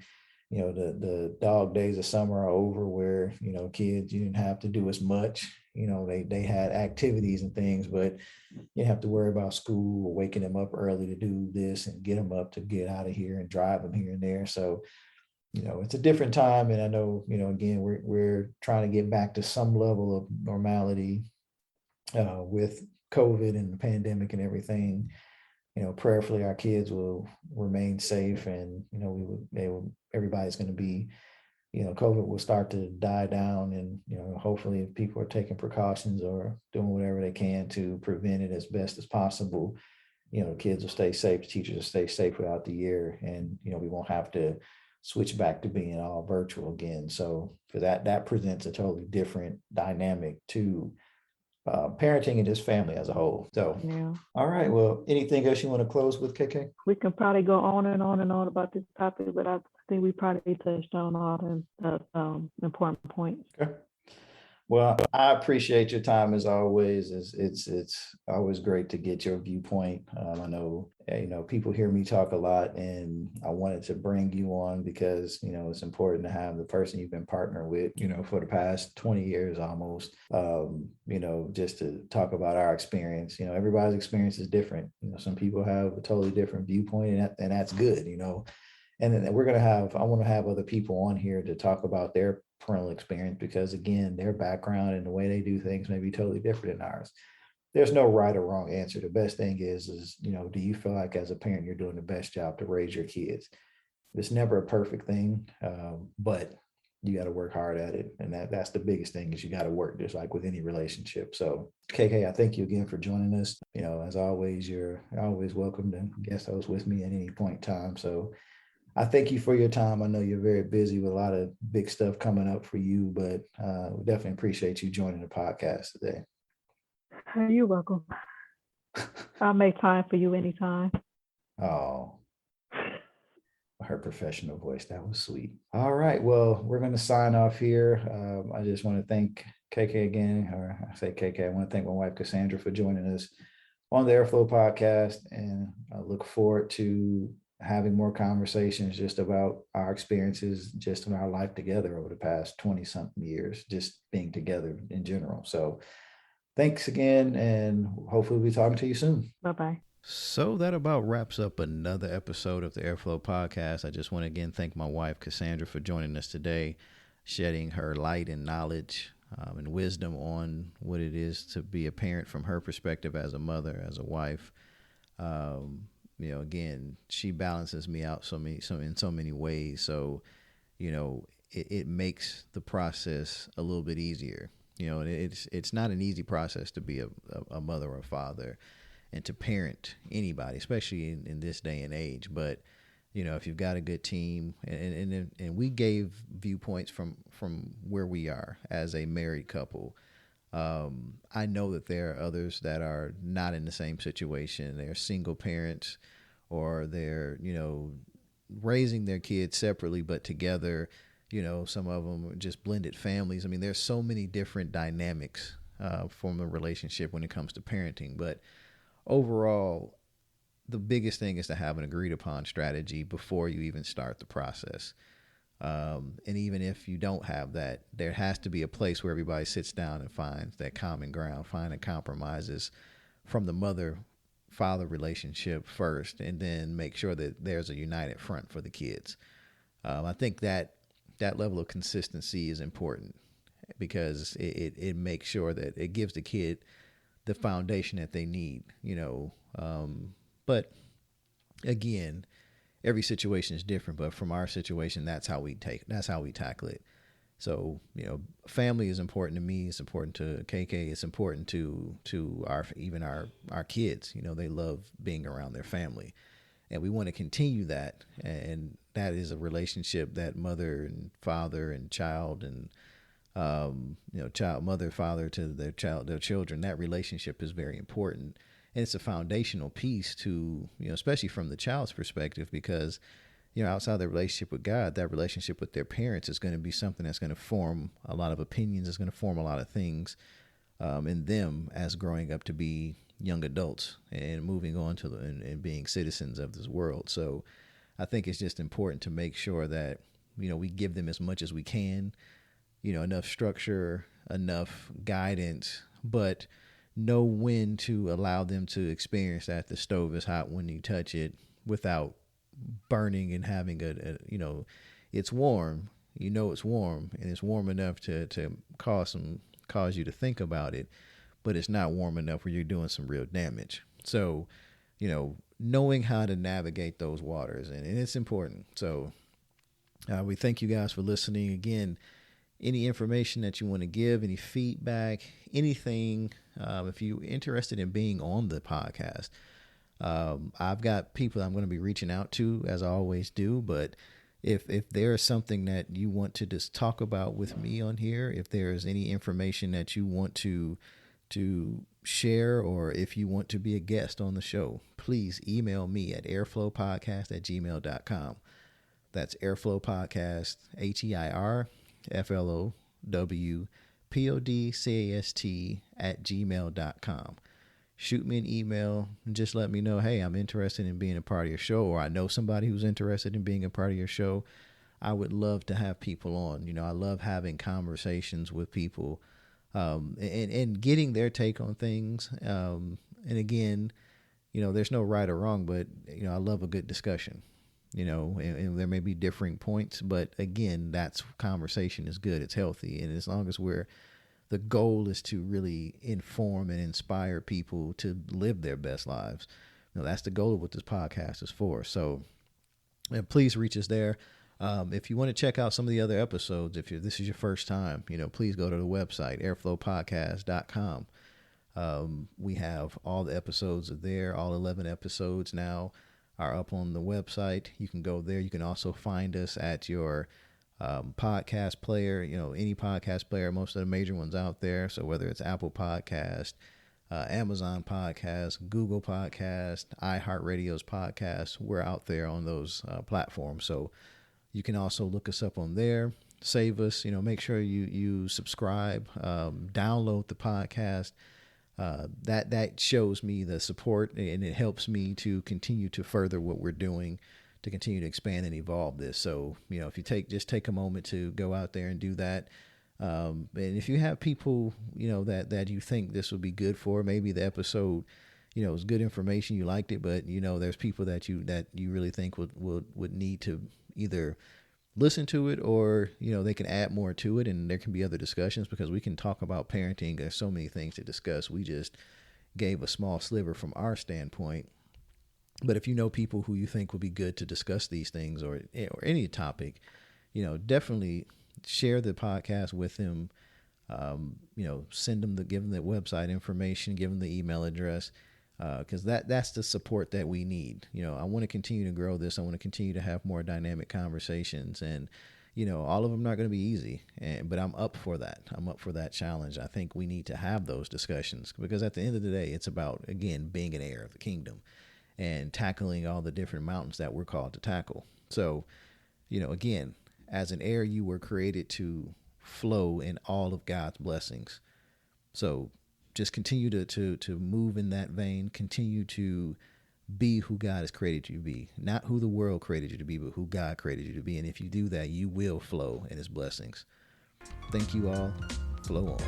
the dog days of summer are over, where kids, you didn't have to do as much. They had activities and things, but you have to worry about school or waking them up early to do this and get them up to get out of here and drive them here and there. So it's a different time. And I know, again, we're trying to get back to some level of normality with COVID and the pandemic and everything. Prayerfully our kids will remain safe, and everybody's going to be, COVID will start to die down, and hopefully if people are taking precautions or doing whatever they can to prevent it as best as possible, kids will stay safe, the teachers will stay safe throughout the year, and we won't have to switch back to being all virtual again. So for that presents a totally different dynamic to parenting and just family as a whole. So, Yeah. All right. Well, anything else you want to close with, KK? We can probably go on and on and on about this topic, but I think we probably touched on all the important points. Okay. Well, I appreciate your time as always. It's always great to get your viewpoint. I know people hear me talk a lot, and I wanted to bring you on because it's important to have the person you've been partnered with for the past 20 years almost. Just to talk about our experience. Everybody's experience is different. Some people have a totally different viewpoint, and that's good. And then I want to have other people on here to talk about their parental experience, because again, their background and the way they do things may be totally different than ours. There's no right or wrong answer. The best thing is do you feel like as a parent you're doing the best job to raise your kids? It's never a perfect thing, but you got to work hard at it, and that's the biggest thing, is you got to work, just like with any relationship. So KK, I thank you again for joining us. As always, you're always welcome to guest host with me at any point in time. So I thank you for your time. I know you're very busy with a lot of big stuff coming up for you, but we definitely appreciate you joining the podcast today. You're welcome. I'll make time for you anytime. Oh, her professional voice. That was sweet. All right. Well, we're going to sign off here. I just want to thank KK again, or I say KK, I want to thank my wife, Casandra, for joining us on the Airflow podcast. And I look forward to having more conversations just about our experiences just in our life together over the past 20 something years, just being together in general. So thanks again, and hopefully we'll be talking to you soon. Bye-bye. So that about wraps up another episode of the Airflow podcast. I just want to again thank my wife, Casandra, for joining us today, shedding her light and knowledge and wisdom on what it is to be a parent from her perspective as a mother, as a wife. Again, she balances me out in so many ways. So, it makes the process a little bit easier. It's not an easy process to be a mother or a father and to parent anybody, especially in this day and age. But, if you've got a good team, and we gave viewpoints from where we are as a married couple. I know that there are others that are not in the same situation. They're single parents, or they're, raising their kids separately, but together. Some of them are just blended families. I mean, there's so many different dynamics from a relationship when it comes to parenting. But overall, the biggest thing is to have an agreed upon strategy before you even start the process. And even if you don't have that, there has to be a place where everybody sits down and finds that common ground, finding compromises from the mother-father relationship first, and then make sure that there's a united front for the kids. I think that level of consistency is important because it makes sure that it gives the kid the foundation that they need, but again, every situation is different, but from our situation, that's how we tackle it. So, family is important to me. It's important to KK. It's important to our kids. They love being around their family, and we want to continue that. And that is a relationship that mother and father and child and child mother father to their children. That relationship is very important, and it's a foundational piece to especially from the child's perspective because outside their relationship with God, that relationship with their parents is going to be something that's going to form a lot of opinions. It's going to form a lot of things in them as growing up to be young adults and moving on to and being citizens of this world. So I think it's just important to make sure that we give them as much as we can, enough structure, enough guidance, but know when to allow them to experience that the stove is hot when you touch it without burning and having it's warm, it's warm and it's warm enough to cause you to think about it, but it's not warm enough where you're doing some real damage. So knowing how to navigate those waters, and it's important. So we thank you guys for listening. Again, any information that you want to give, any feedback, anything, if you're interested in being on the podcast, I've got people I'm going to be reaching out to, as I always do. But if there's something that you want to just talk about with me on here, if there's any information that you want to share, or if you want to be a guest on the show, please email me at airflowpodcast@gmail.com. That's airflowpodcast, HEIRFLOWPODCAST@gmail.com. Shoot me an email and just let me know, hey, I'm interested in being a part of your show, or I know somebody who's interested in being a part of your show. I would love to have people on. I love having conversations with people and getting their take on things. And again, there's no right or wrong, but, I love a good discussion, and there may be differing points, but again, that's conversation is good. It's healthy. And as long as the goal is to really inform and inspire people to live their best lives. That's the goal of what this podcast is for. So please reach us there. If you want to check out some of the other episodes, this is your first time, please go to the website, airflowpodcast.com. We have all the episodes there. All 11 episodes now are up on the website. You can go there. You can also find us at your podcast player, any podcast player, most of the major ones out there. So whether it's Apple Podcast, Amazon Podcast, Google Podcast, iHeartRadio's podcast, we're out there on those platforms. So you can also look us up on there, save us, make sure you subscribe, download the podcast. That shows me the support, and it helps me to continue to further what we're doing, to continue to expand and evolve this. So, if you take a moment to go out there and do that. And if you have people, that you think this would be good for, maybe the episode, is good information, you liked it, but there's people that you really think would need to either listen to it, or, they can add more to it, and there can be other discussions, because we can talk about parenting. There's so many things to discuss. We just gave a small sliver from our standpoint. But if you know people who you think would be good to discuss these things, or any topic, definitely share the podcast with them. Give them the website information, give them the email address, because that's the support that we need. I want to continue to grow this. I want to continue to have more dynamic conversations, and all of them not going to be easy, but I'm up for that. I'm up for that challenge. I think we need to have those discussions, because at the end of the day, it's about, again, being an heir of the kingdom and tackling all the different mountains that we're called to tackle. So, again, as an heir, you were created to flow in all of God's blessings. So just continue to move in that vein, continue to be who God has created you to be, not who the world created you to be, but who God created you to be. And if you do that, you will flow in his blessings. Thank you all. Flow on.